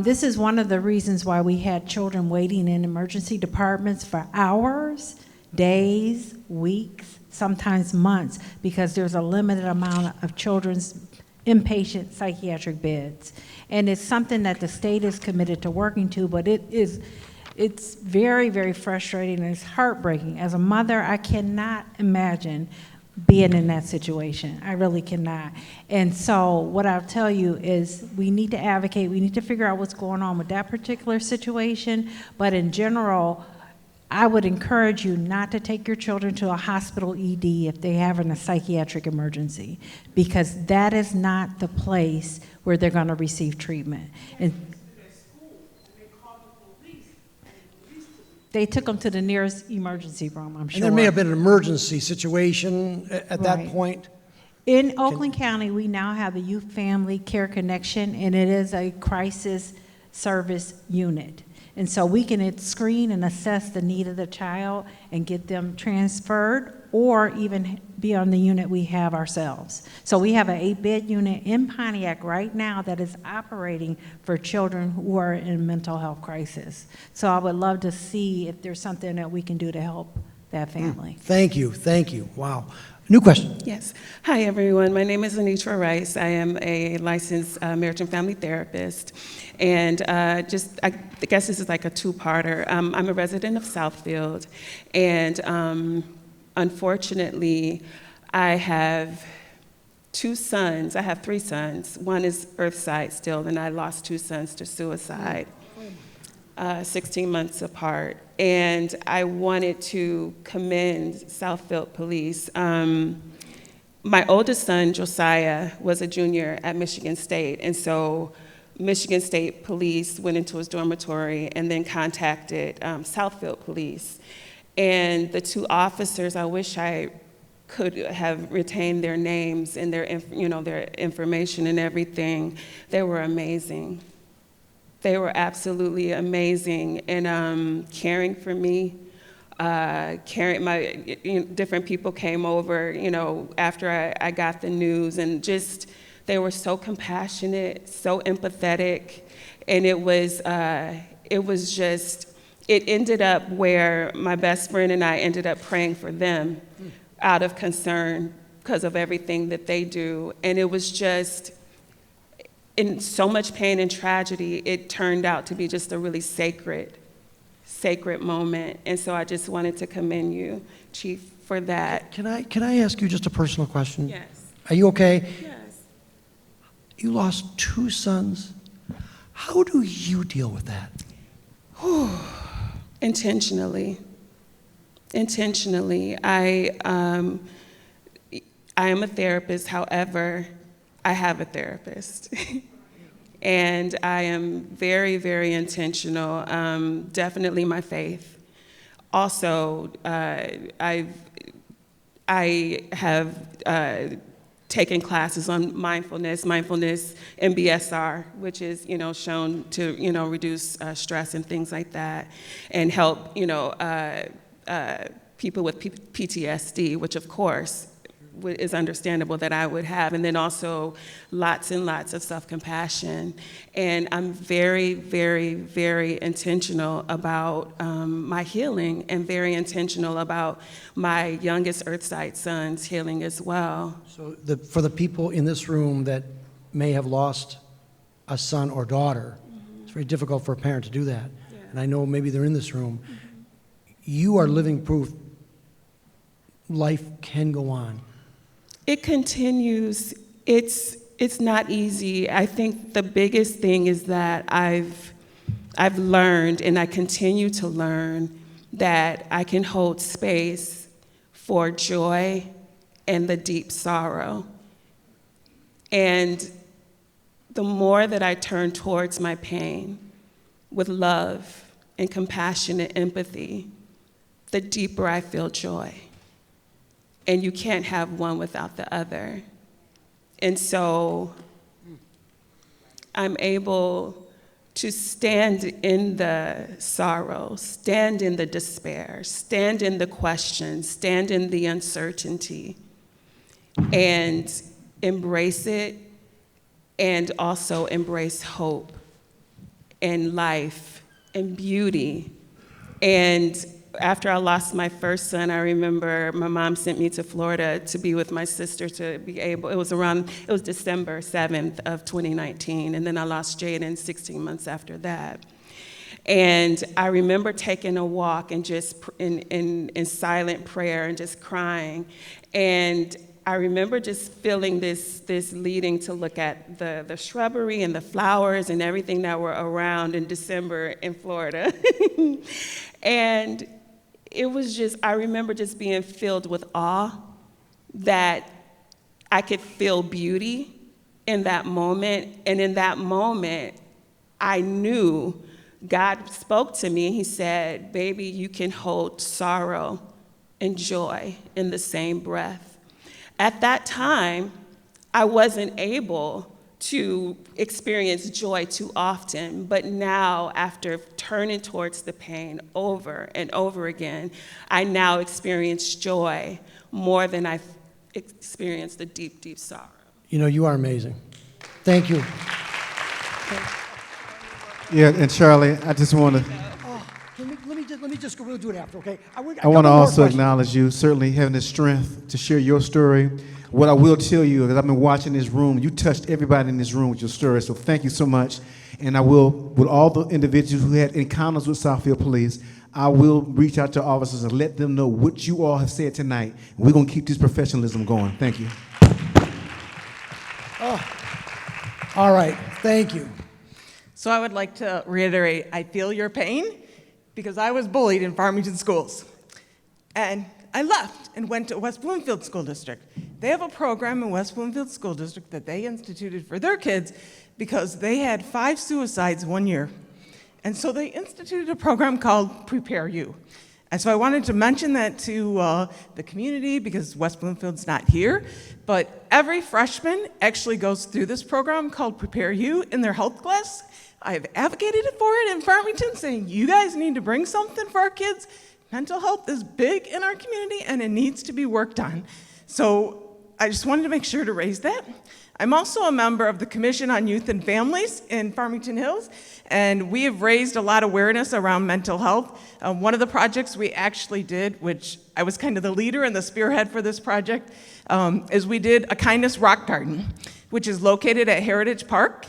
This is one of the reasons why we had children waiting in emergency departments for hours, days, weeks, sometimes months, because there's a limited amount of children's inpatient psychiatric beds. And it's something that the state is committed to working to, but it's very, very frustrating and it's heartbreaking. As a mother, I cannot imagine being in that situation. I really cannot. And so what I'll tell you is we need to advocate, we need to figure out what's going on with that particular situation, but in general, I would encourage you not to take your children to a hospital ED if they have a psychiatric emergency, because that is not the place where they're going to receive treatment. And they took them to the nearest emergency room, I'm sure. And there may have been an emergency situation at that point. In Oakland County, we now have a Youth Family Care Connection, and it is a crisis service unit. And so we can screen and assess the need of the child and get them transferred, or even be on the unit we have ourselves. So we have an 8-bed unit in Pontiac right now that is operating for children who are in mental health crisis. So I would love to see if there's something that we can do to help that family. Thank you. Wow. New question. Yes. Hi, everyone. My name is Anitra Rice. I am a licensed marriage and family therapist. And I guess this is like a two-parter. I'm a resident of Southfield. And unfortunately, I have 2 sons. I have 3 sons. One is Earthside still, and I lost 2 sons to suicide, 16 months apart. And I wanted to commend Southfield Police. My oldest son, Josiah, was a junior at Michigan State, and so Michigan State Police went into his dormitory and then contacted Southfield Police. And the 2 officers, I wish I could have retained their names and their information and everything. They were amazing. They were absolutely amazing in caring for me. Different people came over, after I got the news, and just they were so compassionate, so empathetic, and it ended up where my best friend and I ended up praying for them out of concern because of everything that they do, and it was just, in so much pain and tragedy, it turned out to be just a really sacred moment. And so I just wanted to commend you, Chief, for that. Can I ask you just a personal question? Yes. Are you okay? Yes. You lost 2 sons. How do you deal with that? Intentionally. I am a therapist, however, I have a therapist. And I am very, very intentional. Definitely my faith. Also, I have taken classes on mindfulness MBSR, which is shown to reduce stress and things like that, and help people with PTSD, which of course is understandable that I would have, and then also lots and lots of self-compassion. And I'm very, very, very intentional about my healing, and very intentional about my youngest Earthside son's healing as well. So for the people in this room that may have lost a son or daughter, it's very difficult for a parent to do that. Yeah. And I know maybe they're in this room. You are living proof life can go on. It continues. It's not easy. I think the biggest thing is that I've learned, and I continue to learn, that I can hold space for joy and the deep sorrow. And the more that I turn towards my pain with love and compassion and empathy, the deeper I feel joy. And you can't have one without the other. And so I'm able to stand in the sorrow, stand in the despair, stand in the questions, stand in the uncertainty, and embrace it, and also embrace hope and life and beauty. And after I lost my first son, I remember my mom sent me to Florida to be with my sister to be able, it was December 7th of 2019, and then I lost Jaden 16 months after that. And I remember taking a walk and just in silent prayer and just crying. And I remember just feeling this leading to look at the shrubbery and the flowers and everything that were around in December in Florida. And it was just, I remember just being filled with awe that I could feel beauty in that moment. And in that moment, I knew God spoke to me. He said, baby, you can hold sorrow and joy in the same breath. At that time, I wasn't able to experience joy too often, but now, after turning towards the pain over and over again, I now experience joy more than I've experienced the deep, deep sorrow. You know, you are amazing. Thank you. Yeah, and Charlie, I just want to. Let me just go. We'll do it after, okay? I want to also acknowledge you, certainly having the strength to share your story. What I will tell you, because I've been watching this room, you touched everybody in this room with your story, so thank you so much. And I will, with all the individuals who had encounters with Southfield Police, I will reach out to officers and let them know what you all have said tonight. We're going to keep this professionalism going. Thank you. Oh. All right, thank you. So I would like to reiterate, I feel your pain because I was bullied in Farmington schools. And I left and went to West Bloomfield School District. They have a program in West Bloomfield School District that they instituted for their kids because they had 5 suicides one year. And so they instituted a program called Prepare You. And so I wanted to mention that to the community because West Bloomfield's not here, but every freshman actually goes through this program called Prepare You in their health class. I've advocated for it in Farmington, saying you guys need to bring something for our kids. Mental health is big in our community and it needs to be worked on. So I just wanted to make sure to raise that. I'm also a member of the Commission on Youth and Families in Farmington Hills, and we have raised a lot of awareness around mental health. One of the projects we actually did, which I was kind of the leader and the spearhead for this project, is we did a kindness rock garden, which is located at Heritage Park.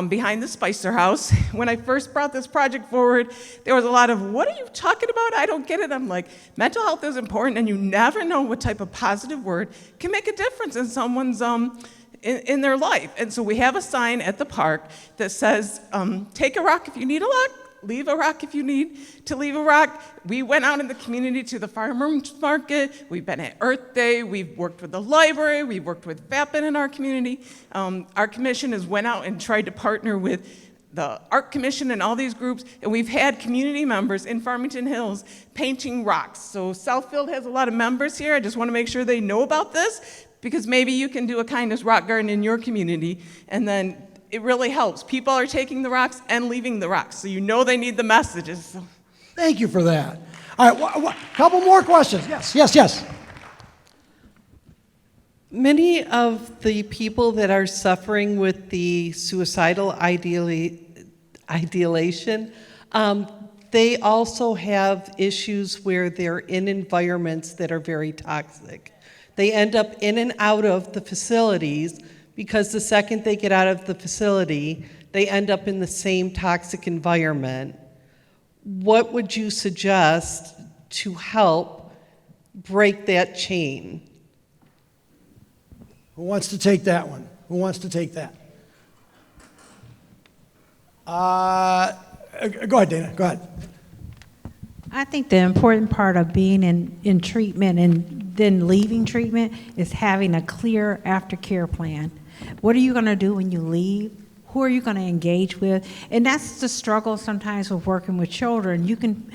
Behind the Spicer House. When I first brought this project forward, there was a lot of, what are you talking about? I don't get it. I'm like, mental health is important, and you never know what type of positive word can make a difference in someone's, in their life. And so we have a sign at the park that says, take a rock if you need a rock, leave a rock if you need to leave a rock. We went out in the community to the farmers market. We've been at Earth Day. We've worked with the library. We've worked with VAPN in our community. Our commission has went out and tried to partner with the Art Commission and all these groups, and we've had community members in Farmington Hills painting rocks. So Southfield has a lot of members here. I just want to make sure they know about this, because maybe you can do a kindness rock garden in your community, and then it really helps. People are taking the rocks and leaving the rocks, so you know they need the messages. Thank you for that. All right, couple more questions. Yes. Many of the people that are suffering with the suicidal ideation, they also have issues where they're in environments that are very toxic. They end up in and out of the facilities because the second they get out of the facility, they end up in the same toxic environment. What would you suggest to help break that chain? Who wants to take that one? Who wants to take that? Go ahead, Dana. Go ahead. I think the important part of being in treatment and then leaving treatment is having a clear aftercare plan. What are you going to do when you leave? Who are you going to engage with? And that's the struggle sometimes with working with children. You can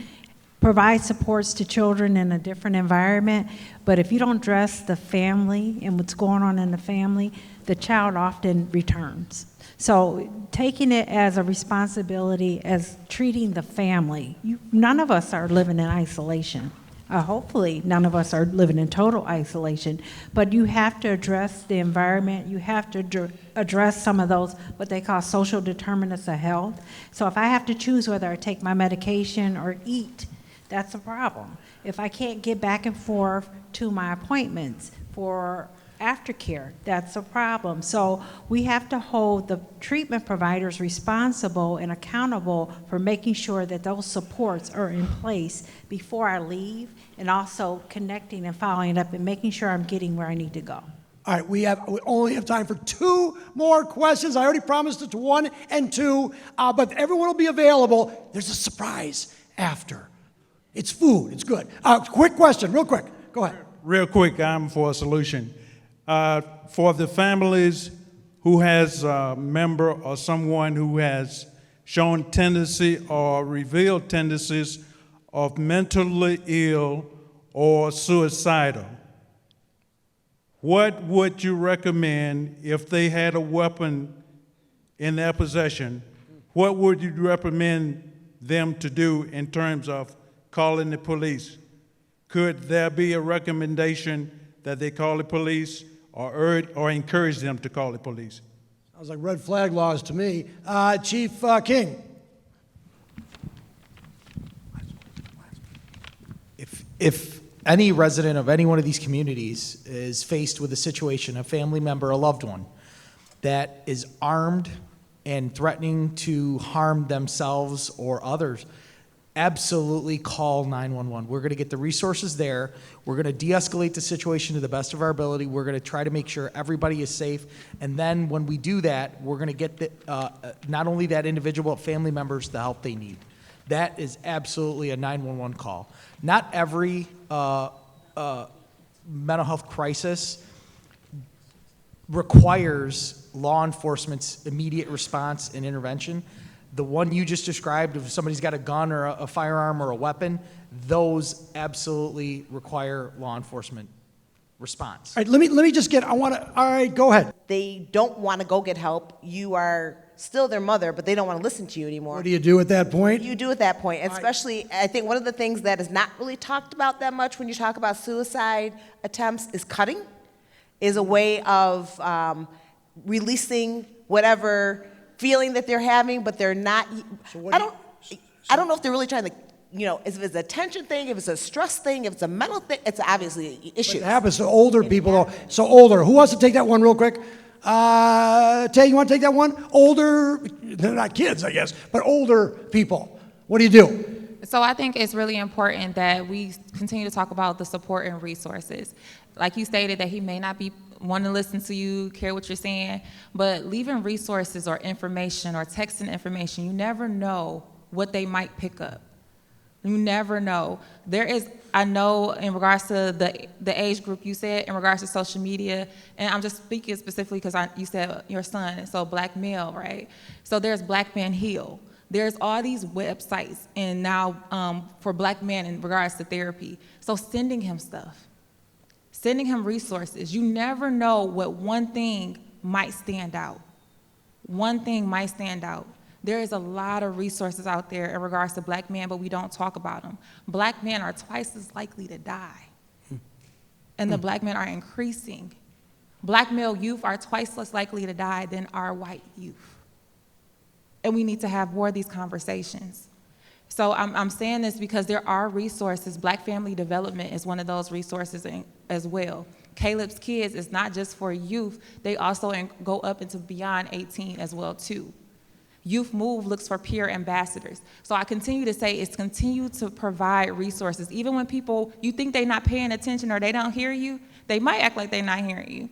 provide supports to children in a different environment, but if you don't address the family and what's going on in the family, the child often returns. So taking it as a responsibility, as treating the family, none of us are living in isolation. Hopefully none of us are living in total isolation, but you have to address the environment. You have to address some of those, what they call social determinants of health. So if I have to choose whether I take my medication or eat, that's a problem. If I can't get back and forth to my appointments for aftercare, that's a problem. So we have to hold the treatment providers responsible and accountable for making sure that those supports are in place before I leave, and also connecting and following up and making sure I'm getting where I need to go. All right, we only have time for 2 more questions. I already promised it to 1 and 2, but everyone will be available. There's a surprise after. It's food. It's good. Quick question, real quick. Go ahead. Real quick, I'm for a solution. For the families who has a member or someone who has shown tendency or revealed tendencies of mentally ill or suicidal, what would you recommend if they had a weapon in their possession? What would you recommend them to do in terms of calling the police? Could there be a recommendation that they call the police or encourage them to call the police? Sounds like red flag laws to me. Chief King. If any resident of any one of these communities is faced with a situation, a family member, a loved one, that is armed and threatening to harm themselves or others, absolutely call 911. We're going to get the resources there. We're going to de-escalate the situation to the best of our ability. We're going to try to make sure everybody is safe. And then when we do that, we're going to get not only that individual, but family members the help they need. That is absolutely a 911 call. Not every mental health crisis requires law enforcement's immediate response and intervention. The one you just described, if somebody's got a gun or a firearm or a weapon, those absolutely require law enforcement response. All right, let me just get, all right, go ahead. They don't want to go get help. You are still their mother, but they don't want to listen to you anymore. What do you do at that point? You do at that point, especially, I think one of the things that is not really talked about that much when you talk about suicide attempts is cutting, is a way of releasing whatever feeling that they're having, but they're not. I don't know if they're really trying to, if it's a tension thing, if it's a stress thing, if it's a mental thing, it's obviously an issue. It happens to older people, though. So older. Who wants to take that one real quick? Tay, you want to take that one? Older, they're not kids, I guess, but older people. What do you do? So I think it's really important that we continue to talk about the support and resources. Like you stated, that he may not be wanting to listen to you, care what you're saying, but leaving resources or information or texting information, you never know what they might pick up. You never know. I know in regards to the age group you said, in regards to social media, and I'm just speaking specifically because you said your son, so black male, right? So there's Black Men Heal. There's all these websites, and now for black men in regards to therapy. So sending him stuff, sending him resources. You never know what one thing might stand out. One thing might stand out. There is a lot of resources out there in regards to black men, but we don't talk about them. Black men are twice as likely to die, and the black men are increasing. Black male youth are twice less likely to die than our white youth. And we need to have more of these conversations. So I'm saying this because there are resources. Black family development is one of those resources as well. Caleb's Kids is not just for youth, they also go up into beyond 18 as well too. Youth Move looks for peer ambassadors. So I continue to say it's continue to provide resources. Even when people, you think they're not paying attention or they don't hear you, they might act like they're not hearing you.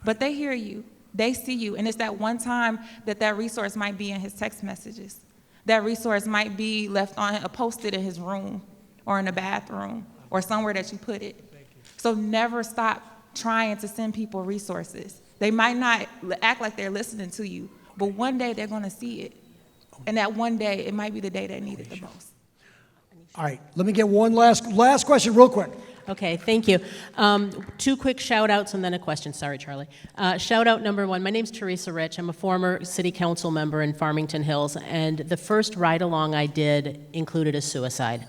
But they hear you, they see you, and it's that one time that resource might be in his text messages. That resource might be left on, posted in his room or in the bathroom or somewhere that you put it. So never stop trying to send people resources. They might not act like they're listening to you, but one day they're gonna see it. And that one day, it might be the day they need it the most. All right, let me get one last question real quick. Okay, thank you. Two quick shout outs and then a question. Sorry, Charlie. Shout out number one, my name's Teresa Rich. I'm a former city council member in Farmington Hills, and the first ride along I did included a suicide.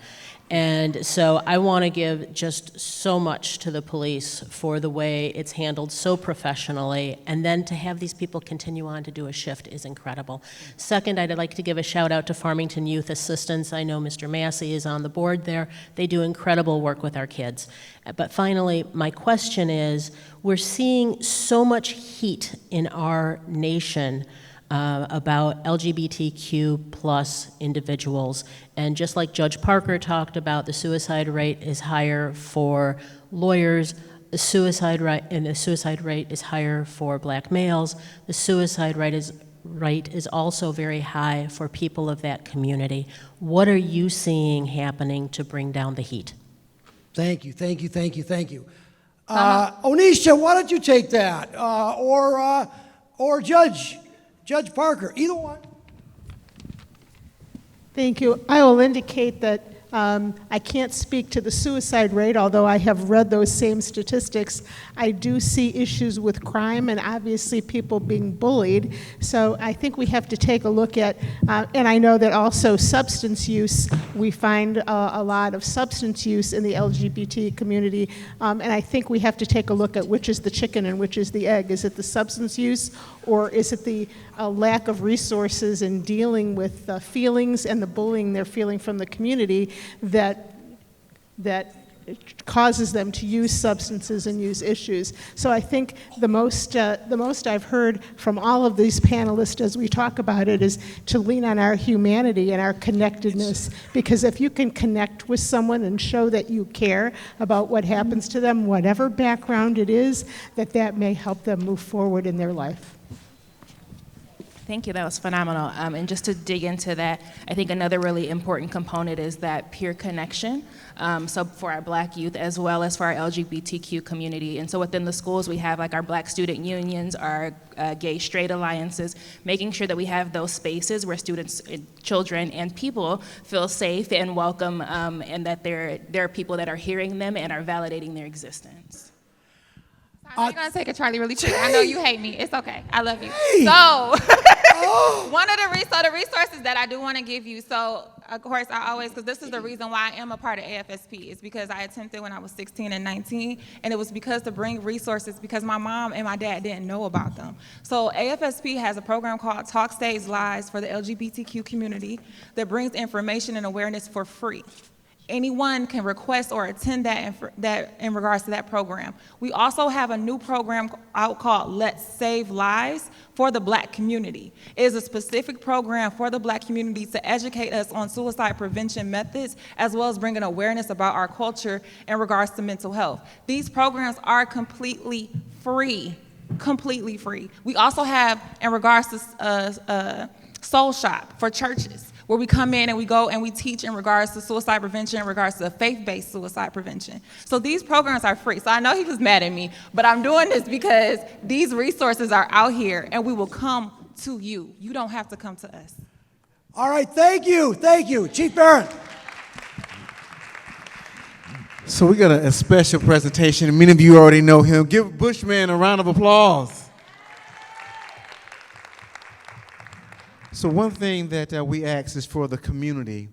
And so I want to give just so much to the police for the way it's handled so professionally, and then to have these people continue on to do a shift is incredible. Second, I'd like to give a shout out to Farmington Youth Assistance. I know Mr. Massey is on the board there. They do incredible work with our kids. But finally, my question is, we're seeing so much heat in our nation about LGBTQ plus individuals. And just like Judge Parker talked about, the suicide rate is higher for lawyers, the suicide rate is higher for black males. The suicide rate is also very high for people of that community. What are you seeing happening to bring down the heat? Thank you. Onisha, why don't you take that? Or Judge Parker, either one. Thank you. I will indicate that I can't speak to the suicide rate, although I have read those same statistics. I do see issues with crime and obviously people being bullied. So I think we have to take a look at, and I know that also substance use, we find a lot of substance use in the LGBT community. And I think we have to take a look at which is the chicken and which is the egg. Is it the substance use, or is it the lack of resources in dealing with feelings and the bullying they're feeling from the community that causes them to use substances and use issues? So I think the most I've heard from all of these panelists as we talk about it is to lean on our humanity and our connectedness, because if you can connect with someone and show that you care about what happens to them, whatever background it is, that may help them move forward in their life. Thank you, that was phenomenal. And just to dig into that, I think another really important component is that peer connection. So for our black youth as well as for our LGBTQ community. And so within the schools, we have like our black student unions, our gay straight alliances, making sure that we have those spaces where students, children, and people feel safe and welcome, and that there are people that are hearing them and are validating their existence. I'm gonna take it, Charlie, really quick. I know you hate me. It's okay. I love you. Hey. So, one of the resources that I do want to give you. So, of course, I always, because this is the reason why I am a part of AFSP, is because I attempted when I was 16 and 19, and it was because to bring resources because my mom and my dad didn't know about them. So, AFSP has a program called Talk Saves Lives for the LGBTQ community that brings information and awareness for free. Anyone can request or attend that in regards to that program. We also have a new program out called Let's Save Lives for the black community. It is a specific program for the black community to educate us on suicide prevention methods, as well as bringing awareness about our culture in regards to mental health. These programs are completely free. Completely free. We also have, in regards to Soul Shop for churches, where we come in and we go and we teach in regards to suicide prevention, in regards to faith-based suicide prevention. So these programs are free. So I know he was mad at me, but I'm doing this because these resources are out here and we will come to you. You don't have to come to us. All right, thank you. Chief Barron. So we got a special presentation, and many of you already know him. Give Bushman a round of applause. So one thing that we ask is for the community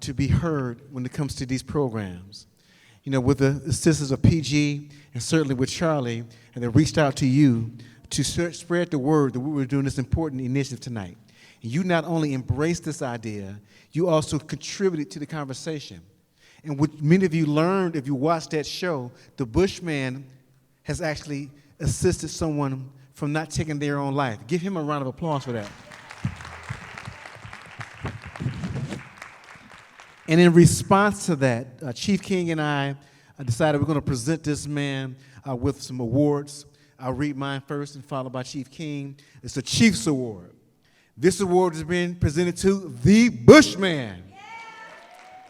to be heard when it comes to these programs. You know, with the assistance of PG and certainly with Charlie, and they reached out to you to spread the word that we were doing this important initiative tonight. And you not only embraced this idea, you also contributed to the conversation. And what many of you learned if you watched that show, the Bushman has actually assisted someone from not taking their own life. Give him a round of applause for that. And in response to that, Chief King and I decided we're going to present this man with some awards. I'll read mine first and followed by Chief King. It's the Chief's Award. This award is being presented to the Bushman.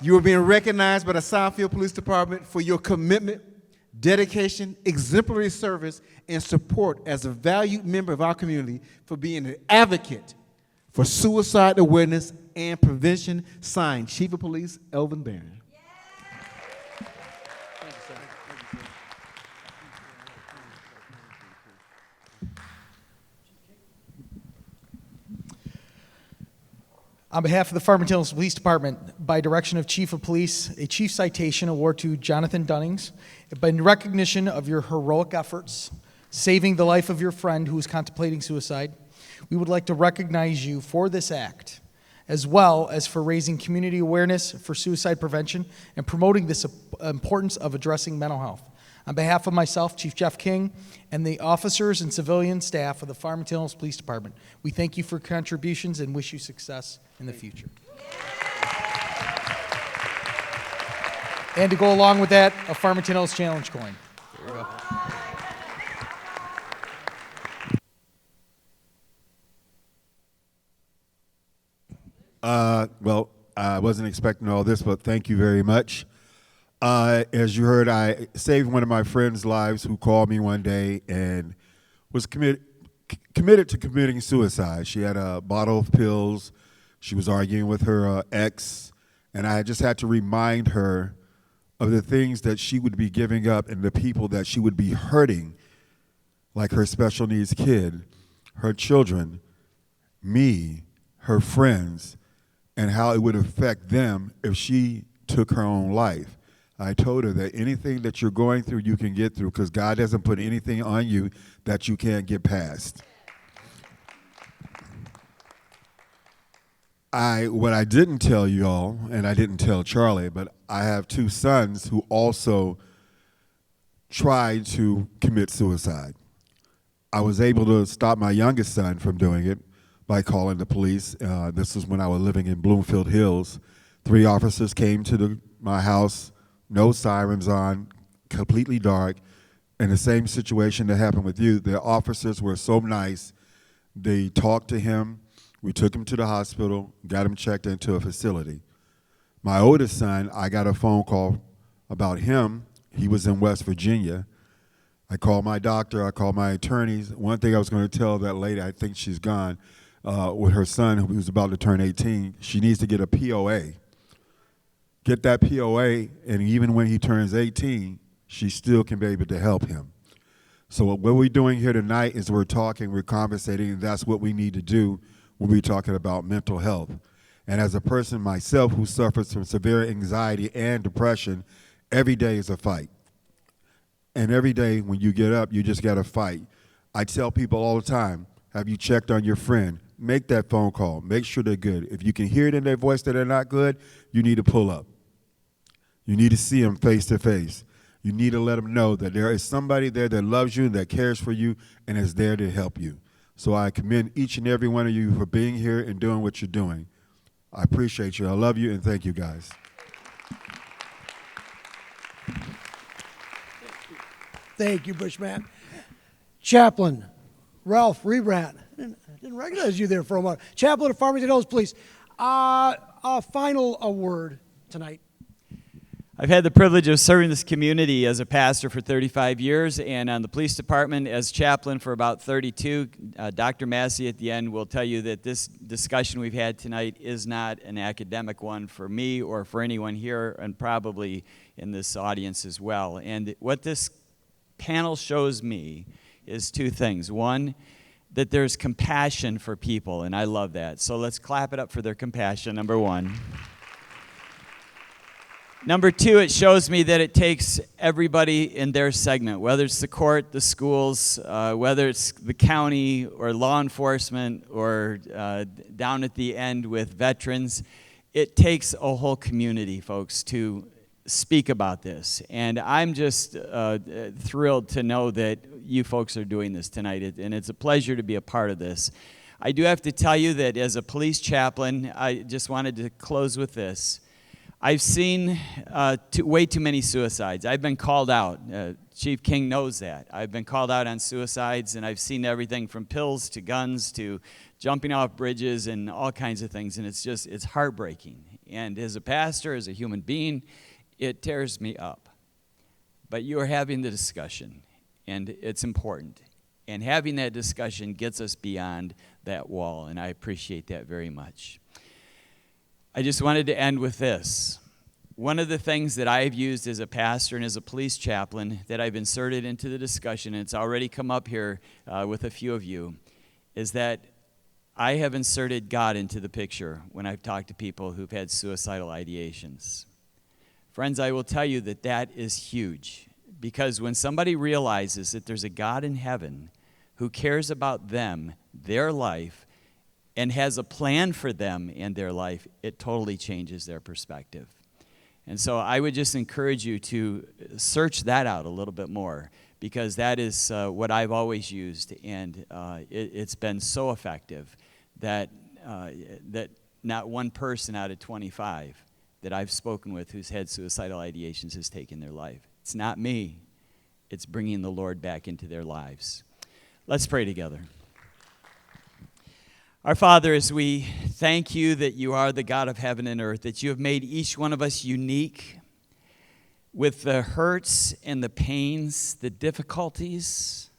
You are being recognized by the Southfield Police Department for your commitment, dedication, exemplary service, and support as a valued member of our community for being an advocate for suicide awareness and prevention. Signed, Chief of Police Elvin Barron. On behalf of the Farmington Hills Police Department, by direction of Chief of Police, a Chief Citation Award to Jonathan Dunnings, in recognition of your heroic efforts, saving the life of your friend who is contemplating suicide. We would like to recognize you for this act, as well as for raising community awareness for suicide prevention and promoting this importance of addressing mental health. On behalf of myself, Chief Jeff King, and the officers and civilian staff of the Farmington Hills Police Department, we thank you for your contributions and wish you success in the future. And to go along with that, a Farmington Hills Challenge coin. There we go. Well, I wasn't expecting all this, but thank you very much. As you heard, I saved one of my friends' lives who called me one day and was committed to committing suicide. She had a bottle of pills. She was arguing with her ex, and I just had to remind her of the things that she would be giving up and the people that she would be hurting, like her special needs kid, her children, me, her friends, and how it would affect them if she took her own life. I told her that anything that you're going through, you can get through, because God doesn't put anything on you that you can't get past. What I didn't tell y'all, and I didn't tell Charlie, but I have two sons who also tried to commit suicide. I was able to stop my youngest son from doing it by calling the police. This was when I was living in Bloomfield Hills. 3 officers came to my house, no sirens on, completely dark, and the same situation that happened with you. The officers were so nice. They talked to him. We took him to the hospital, got him checked into a facility. My oldest son, I got a phone call about him. He was in West Virginia. I called my doctor, I called my attorneys. One thing I was going to tell that lady, I think she's gone, with her son who was about to turn 18, she needs to get a POA. Get that POA, and even when he turns 18, she still can be able to help him. So what we're doing here tonight is we're talking, we're conversating, and that's what we need to do when we're talking about mental health. And as a person myself who suffers from severe anxiety and depression, every day is a fight. And every day when you get up, you just got to fight. I tell people all the time, have you checked on your friend? Make that phone call. Make sure they're good. If you can hear it in their voice that they're not good, you need to pull up. You need to see them face to face. You need to let them know that there is somebody there that loves you, that cares for you, and is there to help you. So I commend each and every one of you for being here and doing what you're doing. I appreciate you. I love you, and thank you, guys. Thank you, Bushman. Chaplain Ralph Rebrandt. I didn't recognize you there for a moment. Chaplain of Farmington Hills Police. A final word tonight. I've had the privilege of serving this community as a pastor for 35 years and on the police department as chaplain for about 32. Dr. Massey at the end will tell you that this discussion we've had tonight is not an academic one for me or for anyone here, and probably in this audience as well. And what this panel shows me is two things. One, that there's compassion for people, and I love that. So let's clap it up for their compassion, number one. Number two, it shows me that it takes everybody in their segment, whether it's the court, the schools, whether it's the county or law enforcement or down at the end with veterans. It takes a whole community, folks, to speak about this. And I'm just thrilled to know that you folks are doing this tonight, and it's a pleasure to be a part of this. I do have to tell you that as a police chaplain, I just wanted to close with this. I've seen way too many suicides. I've been called out. Chief King knows that. I've been called out on suicides, and I've seen everything from pills to guns to jumping off bridges and all kinds of things, and it's heartbreaking. And as a pastor, as a human being, it tears me up. But you are having the discussion, and it's important. And having that discussion gets us beyond that wall, and I appreciate that very much. I just wanted to end with this. One of the things that I've used as a pastor and as a police chaplain that I've inserted into the discussion, and it's already come up here with a few of you, is that I have inserted God into the picture when I've talked to people who've had suicidal ideations. Friends, I will tell you that that is huge, because when somebody realizes that there's a God in heaven who cares about them, their life, and has a plan for them in their life, it totally changes their perspective. And so I would just encourage you to search that out a little bit more, because that is what I've always used, and it's been so effective that not one person out of 25 that I've spoken with who's had suicidal ideations has taken their life. It's not me. It's bringing the Lord back into their lives. Let's pray together. Our Father, as we thank you that you are the God of heaven and earth, that you have made each one of us unique with the hurts and the pains, the difficulties,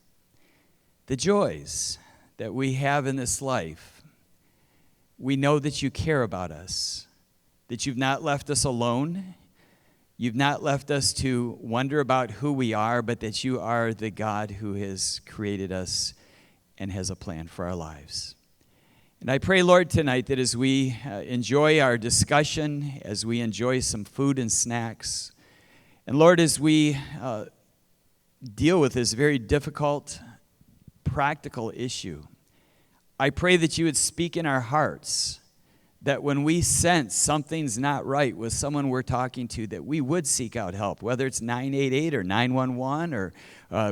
the joys that we have in this life. We know that you care about us, that you've not left us alone. You've not left us to wonder about who we are, but that you are the God who has created us and has a plan for our lives. And I pray, Lord, tonight that as we enjoy our discussion, as we enjoy some food and snacks, and Lord, as we deal with this very difficult, practical issue, I pray that you would speak in our hearts, that when we sense something's not right with someone we're talking to, that we would seek out help, whether it's 988 or 911, or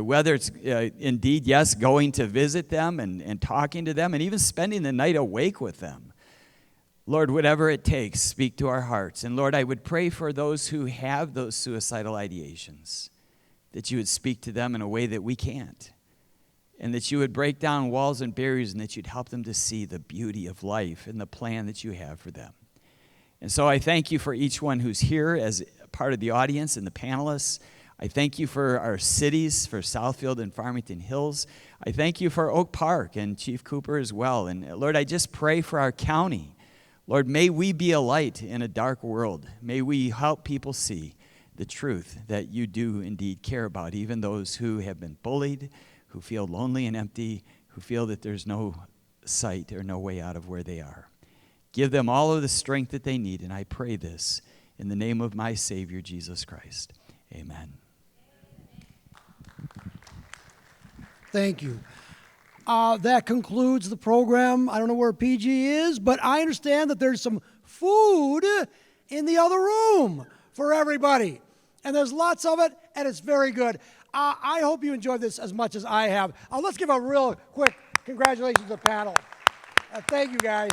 whether it's indeed, yes, going to visit them and talking to them and even spending the night awake with them. Lord, whatever it takes, speak to our hearts. And Lord, I would pray for those who have those suicidal ideations, that you would speak to them in a way that we can't, and that you would break down walls and barriers, and that you'd help them to see the beauty of life and the plan that you have for them. And so I thank you for each one who's here as part of the audience and the panelists. I thank you for our cities, for Southfield and Farmington Hills. I thank you for Oak Park and Chief Cooper as well. And Lord, I just pray for our county. Lord, may we be a light in a dark world. May we help people see the truth that you do indeed care about, even those who have been bullied, who feel lonely and empty, who feel that there's no sight or no way out of where they are. Give them all of the strength that they need, and I pray this in the name of my Savior, Jesus Christ. Amen. Thank you. That concludes the program. I don't know where PG is, but I understand that there's some food in the other room for everybody. And there's lots of it, and it's very good. I hope you enjoyed this as much as I have. Let's give a real quick congratulations to the panel. Thank you, guys.